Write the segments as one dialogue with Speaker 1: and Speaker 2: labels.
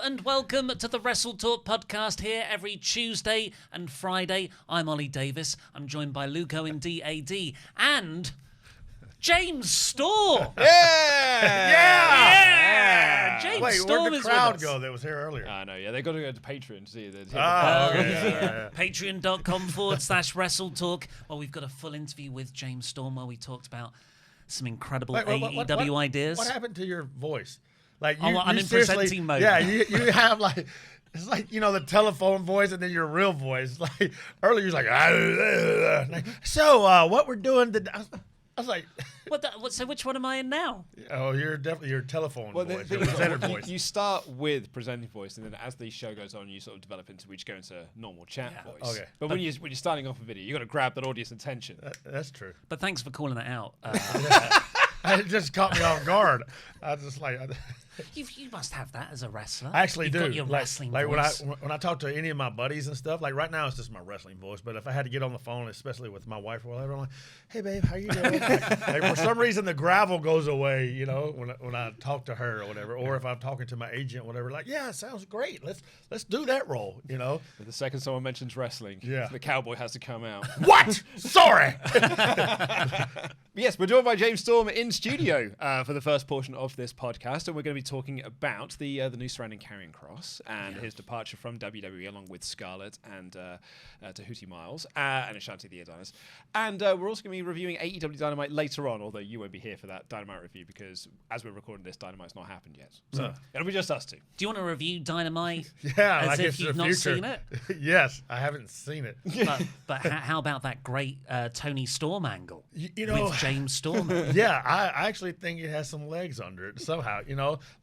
Speaker 1: and welcome to the WrestleTalk podcast here every Tuesday and Friday. I'm Ollie Davis. I'm joined by Luco in DAD and James Storm.
Speaker 2: Yeah!
Speaker 1: James
Speaker 2: Wait,
Speaker 1: Storm
Speaker 2: where'd the
Speaker 1: is
Speaker 2: crowd
Speaker 1: with us.
Speaker 2: go that was here earlier?
Speaker 3: I know, yeah. They got to go to Patreon to see it.
Speaker 1: Patreon.com/WrestleTalk. Well, we've got a full interview with James Storm where we talked about some incredible AEW ideas.
Speaker 2: What happened to your voice? Like
Speaker 1: I'm in presenting mode.
Speaker 2: Yeah, you have like it's like the telephone voice and then your real voice. Like earlier, you was like, so what we're doing today. I was like,
Speaker 1: So which one am I in now?
Speaker 2: oh, you're definitely your telephone voice, your
Speaker 3: thing
Speaker 2: presenter
Speaker 3: is,
Speaker 2: voice.
Speaker 3: you start with presenting voice, and then as the show goes on, you sort of develop into which go into normal chat voice.
Speaker 2: Okay.
Speaker 3: But when you're starting off a video, you got to grab that audience attention.
Speaker 2: That's true.
Speaker 1: But thanks for calling that out.
Speaker 2: It just caught me off guard. I was just like,
Speaker 1: You must have that as a wrestler.
Speaker 2: I actually
Speaker 1: You've
Speaker 2: do.
Speaker 1: Got your wrestling voice.
Speaker 2: When I talk to any of my buddies and stuff, like right now it's just my wrestling voice. But if I had to get on the phone, especially with my wife or whatever, I'm like, "Hey babe, how you doing?" Like, for some reason the gravel goes away, when I talk to her or whatever, or if I'm talking to my agent, or whatever. Like, yeah, sounds great. Let's do that role,
Speaker 3: But the second someone mentions wrestling, the cowboy has to come out.
Speaker 2: What? Sorry.
Speaker 3: Yes, we're joined by James Storm in studio for the first portion of this podcast, and we're going to be talking about the news surrounding Karrion Kross and his departure from WWE, along with Scarlett and Tahuti Miles and Ashanti the Adonis. And we're also going to be reviewing AEW Dynamite later on, although you won't be here for that Dynamite review because as we're recording this, Dynamite's not happened yet. So it'll be just us two.
Speaker 1: Do you want to review Dynamite?
Speaker 2: Yeah,
Speaker 1: as
Speaker 2: like
Speaker 1: if
Speaker 2: it's
Speaker 1: you've
Speaker 2: the
Speaker 1: not
Speaker 2: future.
Speaker 1: seen it.
Speaker 2: Yes, I haven't seen it.
Speaker 1: But how about that great Tony Storm angle
Speaker 2: with
Speaker 1: James Storm?
Speaker 2: Yeah, I actually think it has some legs under it somehow.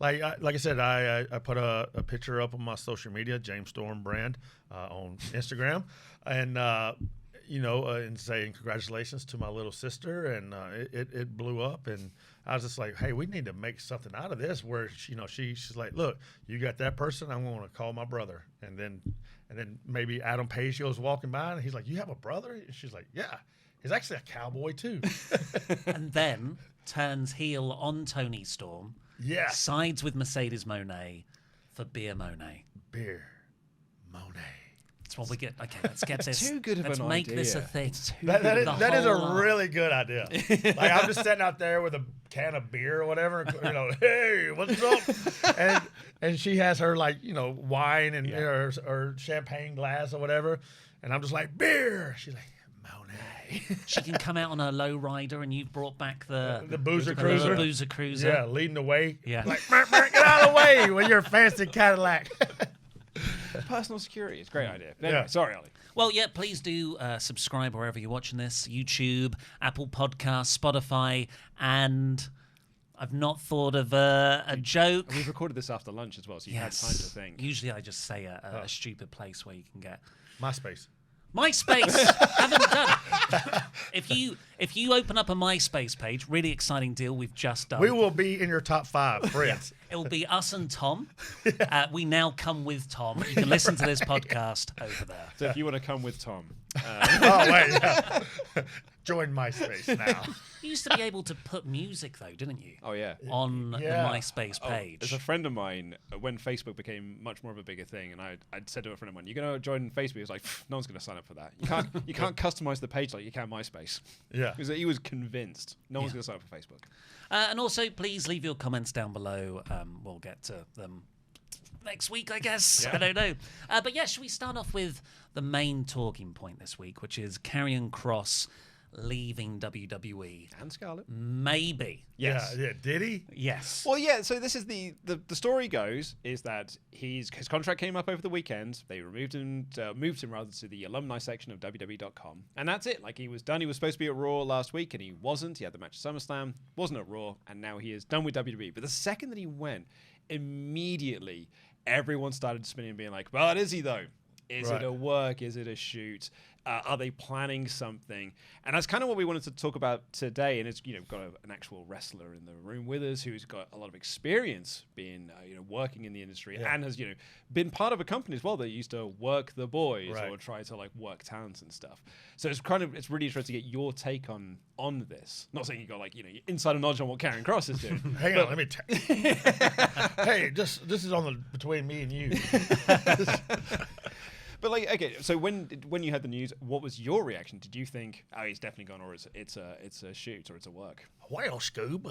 Speaker 2: Like I said, I put a picture up on my social media, James Storm brand, on Instagram, and and saying congratulations to my little sister, and it blew up, and I was just like, hey, we need to make something out of this. Where she's like, look, you got that person, I'm going to call my brother, and then maybe Adam Page goes walking by, and he's like, you have a brother? And she's like, yeah. He's actually a cowboy, too.
Speaker 1: And then turns heel on Tony Storm.
Speaker 2: Yeah.
Speaker 1: Sides with Mercedes Moné for Beer Moné.
Speaker 2: Beer Moné.
Speaker 1: That's what we get. Okay, let's get this.
Speaker 3: Too good of
Speaker 1: let's
Speaker 3: an
Speaker 1: make
Speaker 3: idea.
Speaker 1: this a thing.
Speaker 2: That is a really good idea. Like, I'm just sitting out there with a can of beer or whatever, hey, what's up? And she has her, wine and or champagne glass or whatever. And I'm just like, beer. She's like, Monet.
Speaker 1: She can come out on her low rider, and you've brought back the
Speaker 2: Boozer Cruiser.
Speaker 1: The Boozer Cruiser.
Speaker 2: Yeah, leading the way.
Speaker 1: Yeah.
Speaker 2: Like, get out of the way with your fancy Cadillac.
Speaker 3: Personal security. It's a great idea. But anyway,
Speaker 2: Yeah.
Speaker 3: sorry, Ollie.
Speaker 1: Well, yeah, please do subscribe wherever you're watching this. YouTube, Apple Podcasts, Spotify, and I've not thought of a joke.
Speaker 3: We've recorded this after lunch as well, so you had time to think.
Speaker 1: Usually I just say a stupid place where you can get...
Speaker 2: MySpace.
Speaker 1: Haven't done it. If you open up a MySpace page, really exciting deal we've just done.
Speaker 2: We will be in your top 5 friends.
Speaker 1: It will be us and Tom. We now come with Tom. You can listen to this podcast over there.
Speaker 3: So if you want to come with Tom.
Speaker 2: Oh, wait, yeah. Join MySpace now.
Speaker 1: You used to be able to put music, though, didn't you?
Speaker 3: Oh, yeah.
Speaker 1: On the MySpace
Speaker 3: As
Speaker 1: page.
Speaker 3: a friend of mine, when Facebook became much more of a bigger thing, and I'd said to a friend of mine, "You're going to join Facebook?" He was like, "No one's going to sign up for that. You can't customize the page like you can MySpace."
Speaker 2: Yeah.
Speaker 3: He was convinced no one's going to sign up for Facebook.
Speaker 1: And also, please leave your comments down below. We'll get to them next week, I guess.
Speaker 3: Yeah.
Speaker 1: I don't know. But yeah, should we start off with the main talking point this week, which is Karrion Kross leaving WWE?
Speaker 3: And Scarlett.
Speaker 1: Maybe.
Speaker 3: Yes.
Speaker 2: Yeah. Did he?
Speaker 1: Yes.
Speaker 3: Well, yeah. So this is the story goes is that his contract came up over the weekend. They moved him rather to the alumni section of WWE.com, and that's it. Like, he was done. He was supposed to be at Raw last week, and he wasn't. He had the match at SummerSlam, wasn't at Raw, and now he is done with WWE. But the second that he went, immediately everyone started spinning and being like, "Well, is he though?" Is it a work? Is it a shoot? Are they planning something? And that's kind of what we wanted to talk about today. And it's got an actual wrestler in the room with us who's got a lot of experience being working in the industry and has been part of a company as well that used to work the boys or try to like work talents and stuff. So it's really interesting to get your take on this. Not saying you got like insider knowledge on what Karrion Kross is doing.
Speaker 2: Hang on, let me. Hey, this is between me and you.
Speaker 3: But like, okay, so when you had the news, what was your reaction? Did you think, oh, he's definitely gone, or it's a shoot, or it's a work?
Speaker 2: Well, Scoob,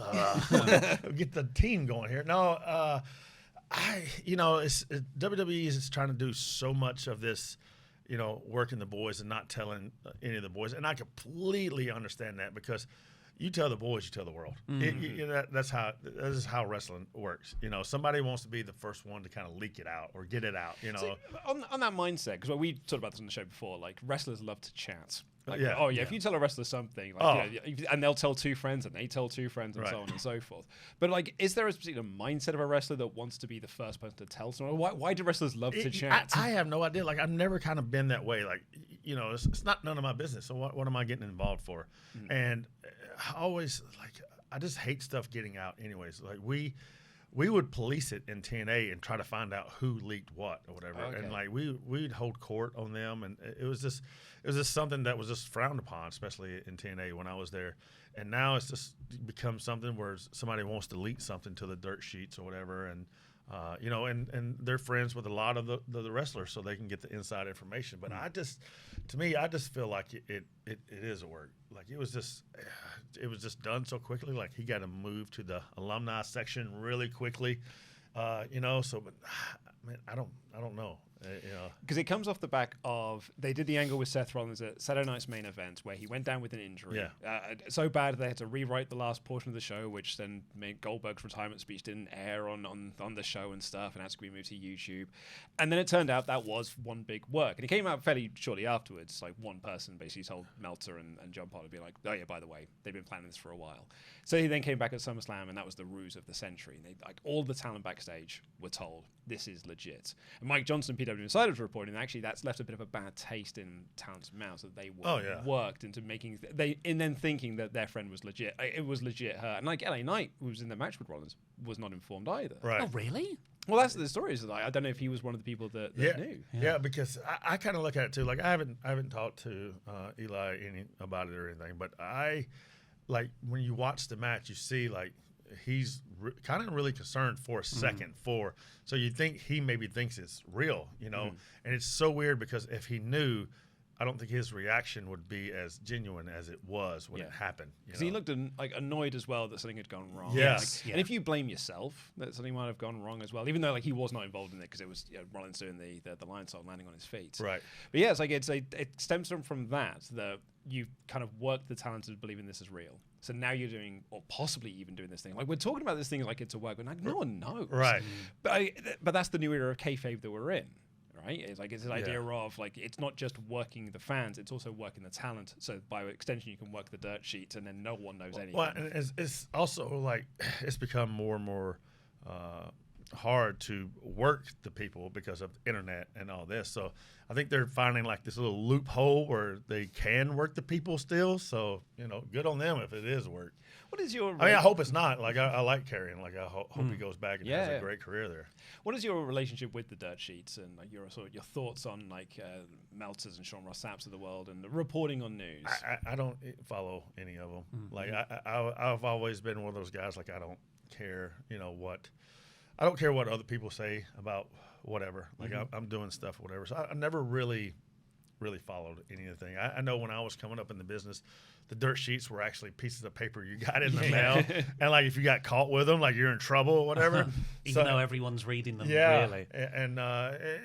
Speaker 2: get the team going here. No, WWE is trying to do so much of this, working the boys and not telling any of the boys, and I completely understand that because. You tell the boys, you tell the world. That's how wrestling works. Somebody wants to be the first one to kind of leak it out or get it out.
Speaker 3: See, on that mindset, because we talked about this on the show before. Like wrestlers love to chat. Like,
Speaker 2: yeah.
Speaker 3: If you tell a wrestler something, like, and they'll tell two friends, and they tell two friends, and so on and so forth. But like, is there a particular mindset of a wrestler that wants to be the first person to tell someone? Why do wrestlers love to chat?
Speaker 2: I have no idea. Like, I've never kind of been that way. Like, it's not none of my business. So what am I getting involved for? And I always I just hate stuff getting out. Anyways, like we would police it in TNA and try to find out who leaked what or whatever. Okay. And like we'd hold court on them, and it was just something that was just frowned upon, especially in TNA when I was there. And now it's just become something where somebody wants to leak something to the dirt sheets or whatever, and and they're friends with a lot of the wrestlers, so they can get the inside information. But I just feel like it is a work. Like it was just done so quickly. Like he got to move to the alumni section really quickly, So, but man, I don't know.
Speaker 3: Because it comes off the back of they did the angle with Seth Rollins at Saturday Night's Main Event where he went down with an injury. So bad they had to rewrite the last portion of the show, which then made Goldberg's retirement speech didn't air on the show and stuff, and had to be moved to YouTube. And then it turned out that was one big work, and it came out fairly shortly afterwards. Like one person basically told Meltzer and John Potter to be like, "Oh yeah, by the way, they've been planning this for a while." So he then came back at SummerSlam, and that was the ruse of the century. And all the talent backstage were told this is legit. And Mike Johnson, PW Insider, was reporting that actually that's left a bit of a bad taste in talent's mouths that they were worked into making then thinking that their friend was legit. It was legit her. And like LA Knight, who was in the match with Rollins, was not informed either.
Speaker 2: Right.
Speaker 1: Oh, really?
Speaker 3: Well, that's the story. Is I don't know if he was one of the people that knew.
Speaker 2: Yeah, because I kind of look at it too. Like I haven't talked to Eli about it or anything, but like when you watch the match, you see like he's kind of really concerned for a second so you think he maybe thinks it's real, and it's so weird because if he knew, I don't think his reaction would be as genuine as it was when it happened.
Speaker 3: Because he looked annoyed as well that something had gone wrong.
Speaker 2: Yes.
Speaker 3: And if you blame yourself that something might have gone wrong as well, even though like he was not involved in it because it was Rollins doing the lion salt landing on his feet.
Speaker 2: Right.
Speaker 3: But yeah, it stems from that you kind of worked the talent to believing this is real. So now you're doing, or possibly even doing this thing. Like we're talking about this thing like it's a work, but no one knows.
Speaker 2: Right.
Speaker 3: But that's the new era of kayfabe that we're in. Right? It's like it's this idea of like it's not just working the fans, it's also working the talent. So by extension, you can work the dirt sheets, and then no one knows anything.
Speaker 2: Well, and it's also like it's become more and more hard to work the people because of the internet and all this. So I think they're finding like this little loophole where they can work the people still. So good on them if it is work.
Speaker 3: What is your?
Speaker 2: I hope it's not. Like I like Karrion. Like I hope he goes back and has a great career there.
Speaker 3: What is your relationship with the dirt sheets and like your thoughts on like Meltzers and Sean Ross Sapps of the world and the reporting on news?
Speaker 2: I don't follow any of them. Like I've always been one of those guys. Like I don't care. What. I don't care what other people say about whatever. Like I'm doing stuff, whatever. So I never really followed anything. I know when I was coming up in the business, the dirt sheets were actually pieces of paper you got in the mail, and like if you got caught with them, like you're in trouble or whatever.
Speaker 1: Even though everyone's reading them, really.
Speaker 2: And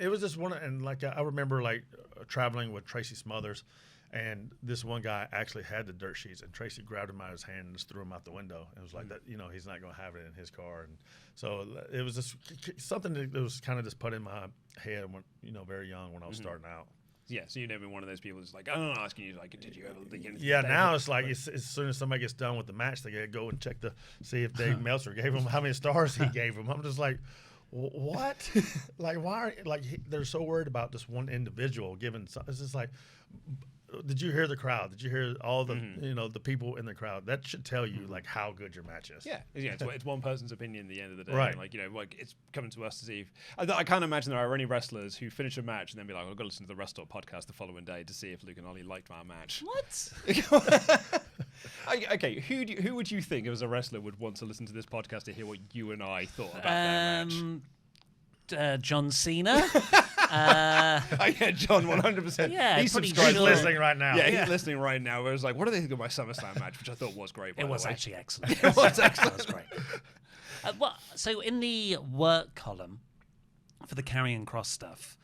Speaker 2: it was just one. And like I remember like traveling with Tracy Smothers. And this one guy actually had the dirt sheets, and Tracy grabbed him out of his hand and just threw him out the window. It was like that, he's not going to have it in his car. And so it was just something that was kind of just put in my head when, very young when I was starting out.
Speaker 3: Yeah, so you've never been one of those people who's like, I'm not asking you, like, did you ever think anything?
Speaker 2: Yeah, now it's like as soon as somebody gets done with the match, they got to go and check see if Dave Meltzer gave him how many stars he gave him. I'm just like, what? Like, why are they're so worried about this one individual giving? It's just like, did you hear the crowd? Did you hear all the the people in the crowd? That should tell you like how good your match is.
Speaker 3: Yeah, it's one person's opinion at the end of the day.
Speaker 2: Right.
Speaker 3: Like it's coming to us to see. I can't imagine there are any wrestlers who finish a match and then be like, I've got to listen to the WrestleTalk podcast the following day to see if Luke and Ollie liked our match.
Speaker 1: What?
Speaker 3: Okay, who would you think as a wrestler would want to listen to this podcast to hear what you and I thought about their match?
Speaker 1: John Cena.
Speaker 3: Yeah, John, 100%.
Speaker 1: Yeah,
Speaker 3: he's
Speaker 1: pretty
Speaker 3: subscribed.
Speaker 1: sure.
Speaker 2: Listening right now.
Speaker 3: Yeah, he's listening right now. Where it's like, what do they think of my SummerSlam match, which I thought was great. By
Speaker 1: It
Speaker 3: the
Speaker 1: was
Speaker 3: way.
Speaker 1: actually excellent.
Speaker 3: It was excellent.
Speaker 1: That was great. So in the work column for the Karrion Kross stuff,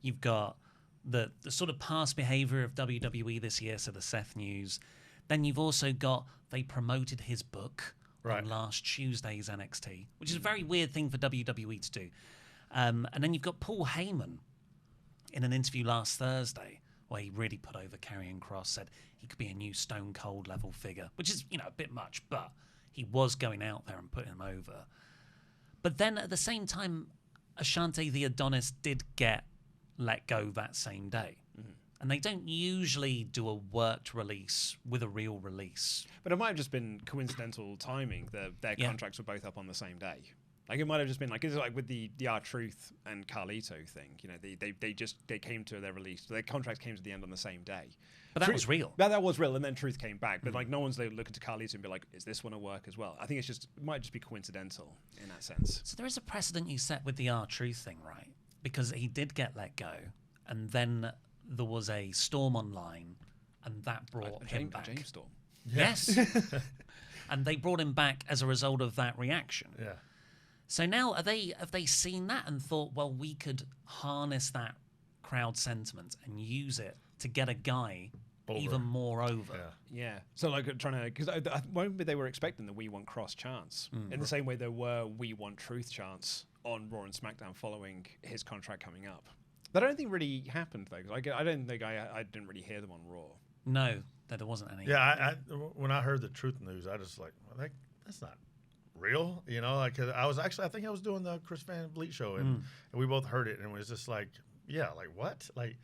Speaker 1: you've got the sort of past behavior of WWE this year, so the Seth news. Then you've also got they promoted his book
Speaker 2: Right.
Speaker 1: on last Tuesday's NXT, which is a very weird thing for WWE to do. And then you've got Paul Heyman in an interview last Thursday where he really put over Karrion Kross, said he could be a new Stone Cold level figure, which is, a bit much, but he was going out there and putting him over. But then at the same time, Ashante the Adonis did get let go that same day. Mm-hmm. And they don't usually do a worked release with a real release.
Speaker 3: But it might have just been coincidental timing that their contracts were both up on the same day. Like it might have just been like it's like with the R-Truth and Carlito thing. They came to their release. Their contracts came to the end on the same day.
Speaker 1: But that was real.
Speaker 3: That was real, and then Truth came back. But like no one's looking to Carlito and be like, is this one to work as well? I think it might just be coincidental in that sense.
Speaker 1: So there is a precedent you set with the R-Truth thing, right? Because he did get let go, and then there was a storm online, and that brought him back.
Speaker 3: James Storm.
Speaker 1: Yes. And they brought him back as a result of that reaction.
Speaker 2: Yeah.
Speaker 1: So now have they seen that and thought, well, we could harness that crowd sentiment and use it to get a guy
Speaker 2: Over.
Speaker 1: even more over?
Speaker 3: Yeah. So like trying to, because maybe they were expecting the We Want Cross chants in the same way there were We Want Truth chants on Raw and SmackDown following his contract coming up. That I don't think really happened though. Like I don't think I didn't really hear them on Raw.
Speaker 1: No, there wasn't any.
Speaker 2: Yeah, when I heard the Truth news, I just like, that's not real, Like 'cause I think I was doing the Chris Van Vliet show, and we both heard it, and it was just like, yeah, like what, like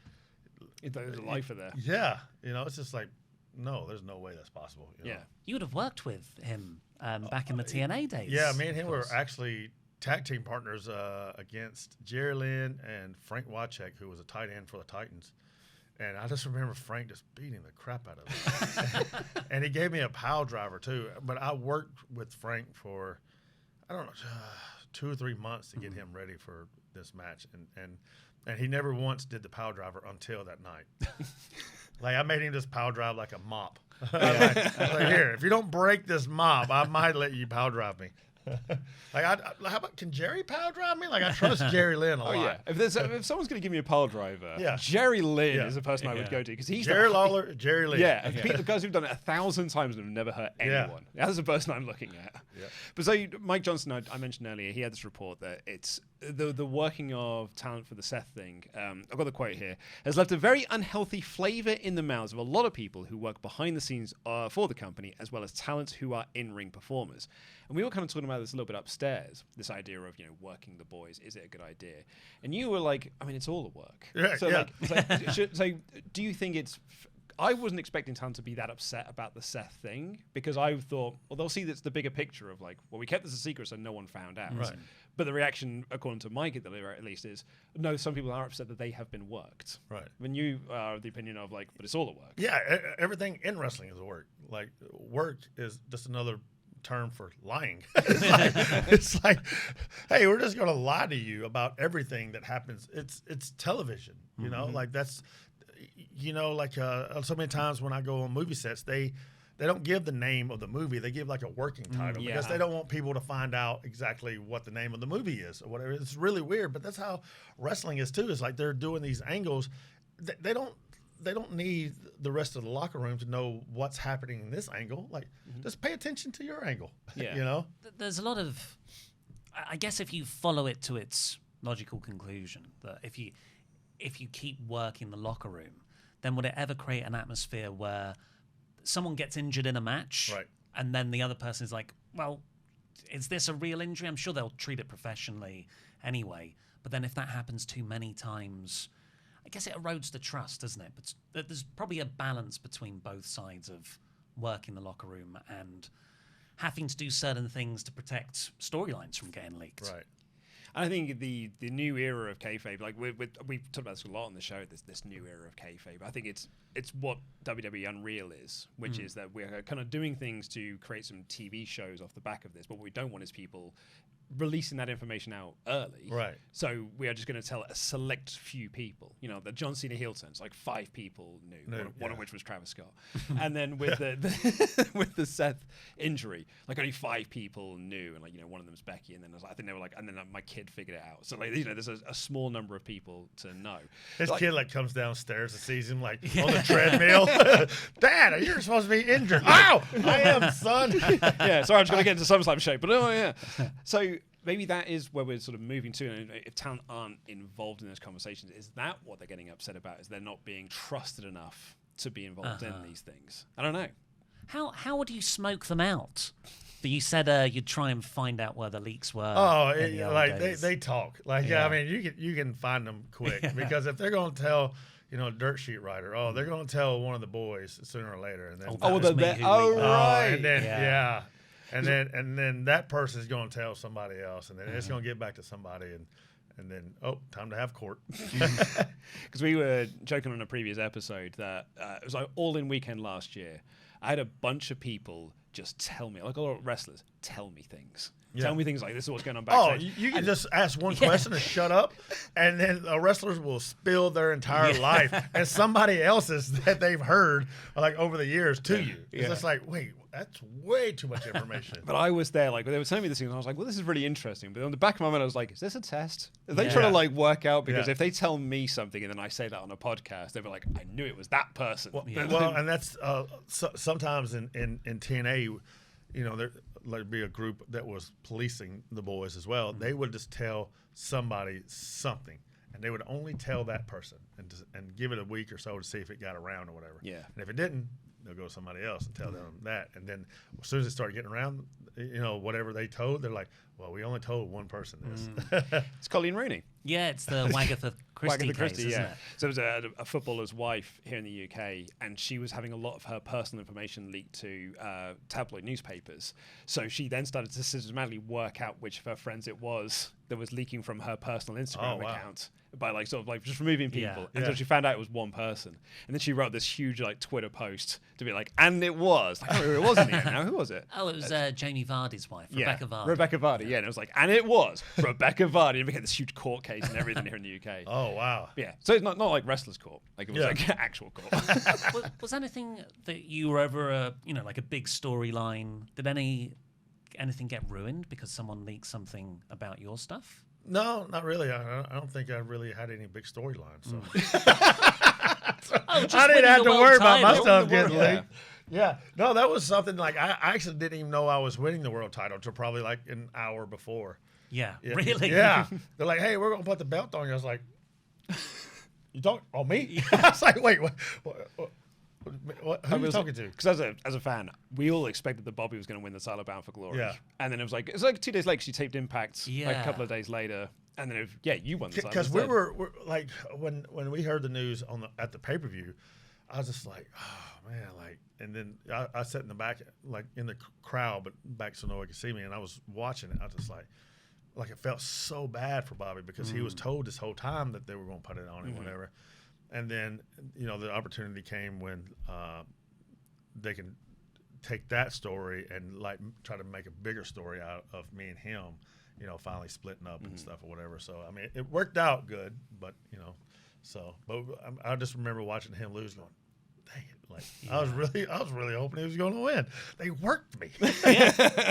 Speaker 3: There's a lifer there.
Speaker 2: yeah, it's just like, no, there's no way that's possible.
Speaker 3: Yeah.
Speaker 1: You would have worked with him back in the TNA days.
Speaker 2: Yeah, me and him were actually tag team partners against Jerry Lynn and Frank Wachek, who was a tight end for the Titans. And I just remember Frank just beating the crap out of him. And he gave me a pile driver, too. But I worked with Frank for, I don't know, 2 or 3 months to get him ready for this match. And he never once did the pile driver until that night. Like, I made him just pile drive like a mop. I was like, here, if you don't break this mop, I might let you pile drive me. Like, how about, can Jerry power drive me? Like, I trust Jerry Lynn a lot.
Speaker 3: Yeah. If someone's going to give me a pile driver,
Speaker 2: Yeah.
Speaker 3: Jerry Lynn is the person I would go to because he's
Speaker 2: Jerry Lawler, Jerry Lynn.
Speaker 3: Yeah, the guys who've done it 1,000 times and have never hurt anyone. That's the person I'm looking at.
Speaker 2: Yeah.
Speaker 3: But so Mike Johnson, I mentioned earlier, he had this report that it's the working of talent for the Seth thing. I've got the quote here: has left a very unhealthy flavor in the mouths of a lot of people who work behind the scenes for the company, as well as talents who are in-ring performers. And we were kind of talking about this a little bit upstairs. This idea of working the boys, is it a good idea? And you were like, I mean, it's all the work.
Speaker 2: Yeah,
Speaker 3: So
Speaker 2: yeah.
Speaker 3: so do you think it's? I wasn't expecting talent to be that upset about the Seth thing because I thought, well, they'll see that's the bigger picture of like, well, we kept this a secret so no one found out.
Speaker 2: Right.
Speaker 3: But the reaction, according to Mike at least, is no. Some people are upset that they have been worked.
Speaker 2: Right.
Speaker 3: When you are of the opinion of like, but it's all the work.
Speaker 2: Yeah, everything in wrestling is work. Like, work is just another term for lying. It's like, hey, we're just going to lie to you about everything that happens. It's television, like that's, like so many times when I go on movie sets, they don't give the name of the movie. They give like a working title because they don't want people to find out exactly what the name of the movie is or whatever. It's really weird, but that's how wrestling is too. It's like they're doing these angles. They don't need the rest of the locker room to know what's happening in this angle. Like, just pay attention to your angle.
Speaker 3: Yeah.
Speaker 1: There's a lot of, I guess, if you follow it to its logical conclusion, that if you keep working the locker room, then would it ever create an atmosphere where someone gets injured in a match,
Speaker 2: Right.
Speaker 1: and then the other person is like, well, is this a real injury? I'm sure they'll treat it professionally anyway. But then if that happens too many times, I guess it erodes the trust, doesn't it? But there's probably a balance between both sides of working the locker room and having to do certain things to protect storylines from getting leaked.
Speaker 2: Right.
Speaker 3: I think the new era of kayfabe, like we've talked about this a lot on the show, this new era of kayfabe. I think it's what WWE Unreal is, which is that we're kind of doing things to create some TV shows off the back of this. But what we don't want is people releasing that information out early.
Speaker 2: Right.
Speaker 3: So we are just going to tell a select few people. You know, the John Cena heel turns, like 5 people knew, one of which was Travis Scott. And then with the with the Seth injury, like only 5 people knew, and like, you know, one of them's Becky, and then I think they were like, and then my kid figured it out. So like, you know, there's a small number of people to know.
Speaker 2: His
Speaker 3: like,
Speaker 2: kid like comes downstairs and sees him like on the treadmill. Dad, you're supposed to be injured. Ow! I am, son.
Speaker 3: Yeah, sorry, I'm just going to get into SummerSlam shape, but oh yeah. So maybe that is where we're sort of moving to. And if talent aren't involved in those conversations, is that what they're getting upset about? Is they're not being trusted enough to be involved in these things? I don't know.
Speaker 1: How would you smoke them out? But you said you'd try and find out where the leaks were.
Speaker 2: Oh,
Speaker 1: in the old
Speaker 2: like
Speaker 1: days.
Speaker 2: they talk. Like
Speaker 1: Yeah.
Speaker 2: I mean, you can find them quick because if they're going to tell, you know, a dirt sheet writer, they're going to tell one of the boys sooner or later, and then
Speaker 1: that was me who leaked it.
Speaker 3: right.
Speaker 2: and then
Speaker 1: Yeah.
Speaker 2: and then that person's going to tell somebody else, and then it's going to get back to somebody, and then time to have court.
Speaker 3: Because we were joking on a previous episode that it was like all in weekend last year. I had a bunch of people just tell me, like a lot of wrestlers, tell me things.
Speaker 2: Yeah.
Speaker 3: Tell me things like this is what's going on
Speaker 2: Oh,
Speaker 3: backstage.
Speaker 2: you can just ask one question and shut up, and then the wrestlers will spill their entire life and somebody else's that they've heard like over the years to you. It's just like, wait, that's way too much information.
Speaker 3: But I was there, like they were telling me this thing, and I was like, well, this is really interesting. But on the back of my mind, I was like, is this a test? Are they trying to like work out? Because if they tell me something and then I say that on a podcast, they'll be like, I knew it was that person.
Speaker 2: Well, and that's sometimes in TNA, you know, there'd be a group that was policing the boys as well. They would just tell somebody something, and they would only tell that person and give it a week or so to see if it got around or whatever.
Speaker 3: Yeah.
Speaker 2: And if it didn't, they'll go to somebody else and tell them that. And then as soon as it started getting around, you know, whatever they told, they're like, well, we only told one person this.
Speaker 3: It's Colleen Rooney.
Speaker 1: Yeah, it's the Wagatha Christie
Speaker 3: Wagatha Christie,
Speaker 1: case, isn't it?
Speaker 3: So it was a footballer's wife here in the UK, and she was having a lot of her personal information leaked to tabloid newspapers. So she then started to systematically work out which of her friends it was that was leaking from her personal Instagram account by like sort of like just removing people until she found out it was one person. And then she wrote this huge like Twitter post to be like, and it was. I can't remember who it was in the end now. Who was it?
Speaker 1: Oh, it was Jamie Vardy's wife, Rebecca Vardy.
Speaker 3: Rebecca Vardy, and it was like, and it was Rebecca Vardy. And it became this huge court case and everything here in the UK.
Speaker 2: Oh, wow.
Speaker 3: Yeah. So it's not like wrestlers' court. Like it was like actual court.
Speaker 1: was anything that you were ever, like a big storyline? Did anything get ruined because someone leaked something about your stuff?
Speaker 2: No, not really. I don't think I really had any big storylines. So.
Speaker 1: I
Speaker 2: I didn't have to worry about my stuff getting leaked. Yeah. No, that was something like I actually didn't even know I was winning the world title until probably like an hour before.
Speaker 1: Yeah. Really?
Speaker 2: Yeah. They're like, hey, we're going to put the belt on you. I was like, you talking on me? I was like, wait, what who are you talking to?
Speaker 3: Because as a fan, we all expected that Bobby was going to win the title Bound for Glory.
Speaker 2: Yeah.
Speaker 3: And then it was like 2 days later, she taped Impact like a couple of days later. And then you won the title.
Speaker 2: Because we're like, when we heard the news at the pay-per-view, I was just like, oh, man, like, and then I sat in the back, like in the crowd, but back so no one could see me, and I was watching it. I was just like it felt so bad for Bobby because he was told this whole time that they were going to put it on and whatever. And then, you know, the opportunity came when they can take that story and like try to make a bigger story out of me and him, you know, finally splitting up and stuff or whatever. So, I mean, it worked out good, but, you know, but I just remember watching him lose going, dang it. Like, I was really hoping he was going to win. They worked me.
Speaker 1: Well,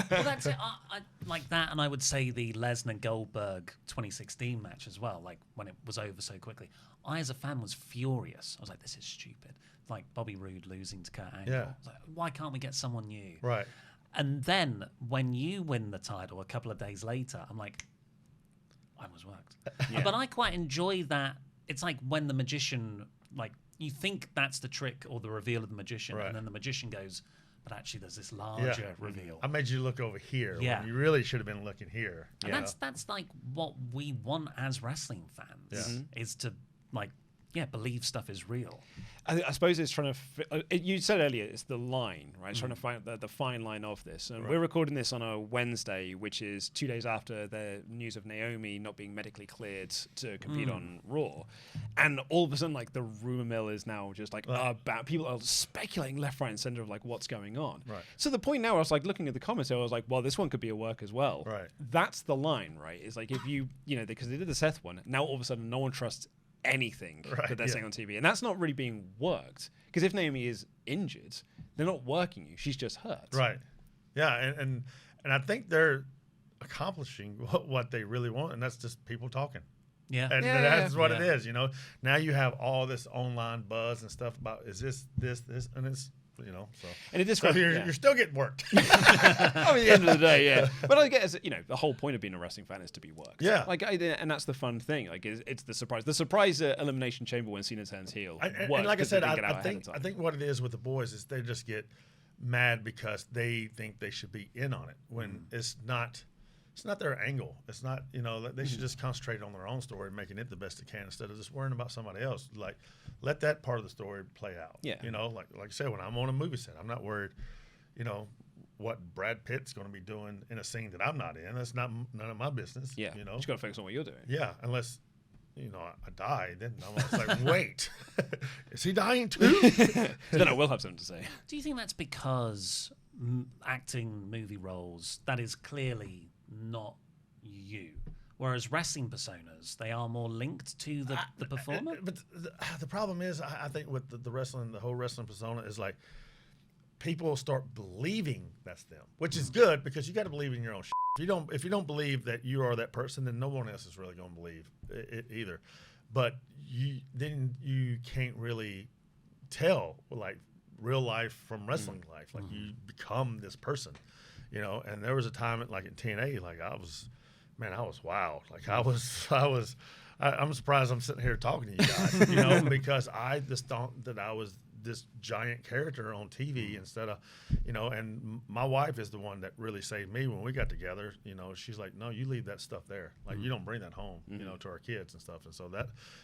Speaker 1: that's it. I like that, and I would say the Lesnar-Goldberg 2016 match as well, like when it was over so quickly. I, as a fan, was furious. I was like, this is stupid. Like Bobby Roode losing to Kurt Angle.
Speaker 2: Yeah.
Speaker 1: I was like, why can't we get someone new?
Speaker 2: Right.
Speaker 1: And then when you win the title a couple of days later, I'm like, I was worked. But I quite enjoy that. It's like when the magician, like, you think that's the trick or the reveal of the magician, and then the magician goes, but actually there's this larger reveal.
Speaker 2: I made you look over here when you really should have been looking here.
Speaker 1: And that's like what we want as wrestling fans is to believe stuff is real.
Speaker 3: I suppose it's trying to. You said earlier it's the line, right? It's trying to find the fine line of this. And we're recording this on a Wednesday, which is 2 days after the news of Naomi not being medically cleared to compete on Raw, and all of a sudden, like the rumor mill is now just like about people are speculating left, right, and center of like what's going on.
Speaker 2: Right.
Speaker 3: So the point now, I was like looking at the comments, I was like, well, this one could be a work as well.
Speaker 2: Right.
Speaker 3: That's the line, right? It's like if you know because they did the Seth one, now all of a sudden no one trusts anything that they're saying on TV, and that's not really being worked because if Naomi is injured, they're not working you; she's just hurt.
Speaker 2: Right. Yeah, and I think they're accomplishing what they really want, and that's just people talking.
Speaker 1: Yeah,
Speaker 2: and that's what it is. You know, now you have all this online buzz and stuff about is this, and it's. So
Speaker 3: and it
Speaker 2: so you're still getting worked.
Speaker 3: I mean, at the end of the day, yeah. But I guess the whole point of being a wrestling fan is to be worked.
Speaker 2: Yeah.
Speaker 3: And that's the fun thing. Like, it's the surprise. The surprise elimination chamber when Cena turns heel.
Speaker 2: And like I said, I think what it is with the boys is they just get mad because they think they should be in on it when it's not. It's not their angle. It's not, they should just concentrate on their own story and making it the best they can instead of just worrying about somebody else. Like, let that part of the story play out.
Speaker 3: Yeah.
Speaker 2: Like I said, when I'm on a movie set, I'm not worried, what Brad Pitt's going to be doing in a scene that I'm not in. That's none of my business.
Speaker 3: Yeah. You just got to focus on what you're doing.
Speaker 2: Yeah. Unless, I die, then I'm like, wait, is he dying too?
Speaker 3: Then I will have something to say.
Speaker 1: Do you think that's because acting movie roles, that is clearly not you, whereas wrestling personas, they are more linked to the performer?
Speaker 2: But the problem is, I think with the wrestling, the whole wrestling persona is like people start believing that's them, which is good because you got to believe in your own shit. If you don't believe that you are that person, then no one else is really going to believe it either. But then you can't really tell like real life from wrestling life. Like you become this person. And there was a time like in TNA, like I was wild. Like I'm surprised I'm sitting here talking to you guys, because I just thought that I was this giant character on TV instead of, and my wife is the one that really saved me when we got together. She's like, no, you leave that stuff there. Like you don't bring that home, to our kids and stuff. And so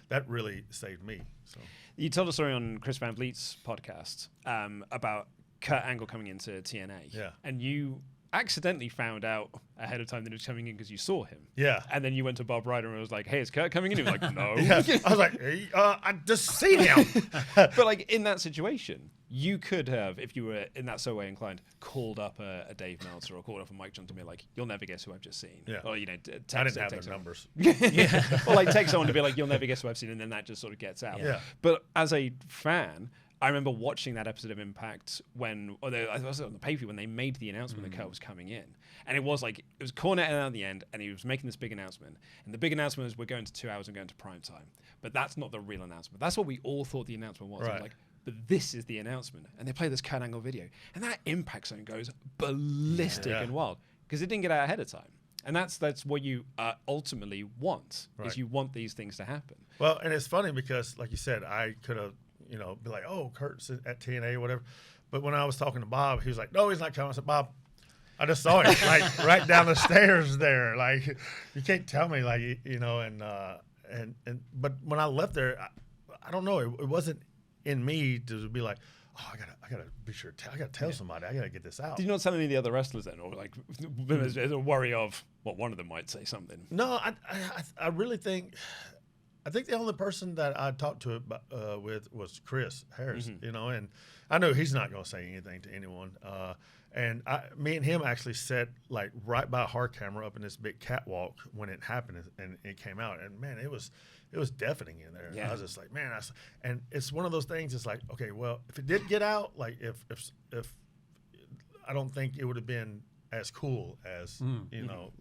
Speaker 2: that really saved me. So
Speaker 3: you told a story on Chris Van Vliet's podcast about Kurt Angle coming into TNA.
Speaker 2: Yeah.
Speaker 3: And you accidentally found out ahead of time that he was coming in because you saw him.
Speaker 2: Yeah.
Speaker 3: And then you went to Bob Ryder and was like, hey, is Kurt coming in? He was like, no.
Speaker 2: Yeah. I was like, hey, I just seen him.
Speaker 3: But like in that situation, you could have, if you were in that so way inclined, called up a Dave Meltzer or called up a Mike Johnson and be like, you'll never guess who I've just seen.
Speaker 2: Yeah.
Speaker 3: Or,
Speaker 2: I didn't have their numbers.
Speaker 3: Yeah. Or like take someone to be like, you'll never guess who I've seen, and then that just sort of gets out.
Speaker 2: Yeah.
Speaker 3: But as a fan, I remember watching that episode of Impact I was on the pay-per-view when they made the announcement that Kurt was coming in. And it was Cornette at the end, and he was making this big announcement. And the big announcement was, we're going to 2 hours and going to prime time. But that's not the real announcement. That's what we all thought the announcement was.
Speaker 2: Right.
Speaker 3: But this is the announcement. And they play this Kurt Angle video. And that Impact zone goes ballistic and wild. Because it didn't get out ahead of time. And that's what you ultimately want, is you want these things to happen.
Speaker 2: Well, and it's funny because, like you said, I could have, be like, oh, Kurt's at TNA or whatever. But when I was talking to Bob, he was like, no, he's not coming. I said, Bob, I just saw him like right down the stairs there. Like you can't tell me, like but when I left there, I don't know. It wasn't in me to be like, oh, I gotta be sure. I gotta tell somebody. I gotta get this out.
Speaker 3: Did you not tell any of the other wrestlers then, or like there's a worry of one of them might say something?
Speaker 2: No, I really think. I think the only person that I talked to with was Chris Harris, and I know he's not going to say anything to anyone. And me and him actually sat like right by a hard camera up in this big catwalk when it happened and it came out. And man, it was deafening in there. Yeah. I was just like, man, and it's one of those things. It's like, okay, well, if it did get out, like if I don't think it would have been as cool as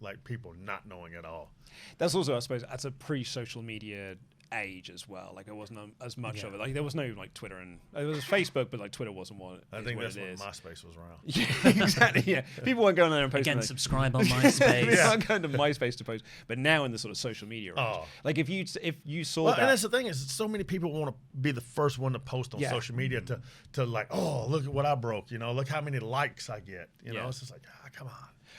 Speaker 2: like people not knowing at all.
Speaker 3: That's also, I suppose, that's a pre-social media age as well. Like, it wasn't as much of it. Like, there was no like Twitter, and there was Facebook, but like Twitter wasn't what
Speaker 2: I think that's
Speaker 3: it
Speaker 2: when
Speaker 3: is.
Speaker 2: MySpace was around.
Speaker 3: Yeah, exactly. Yeah, people weren't going there and posting.
Speaker 1: Again, subscribe on MySpace.
Speaker 3: They weren't going to MySpace to post. But now in the sort of social media age, like if you saw that,
Speaker 2: and that's the thing is, so many people want to be the first one to post on social media to like, oh, look at what I broke. Look how many likes I get. It's just like, come on.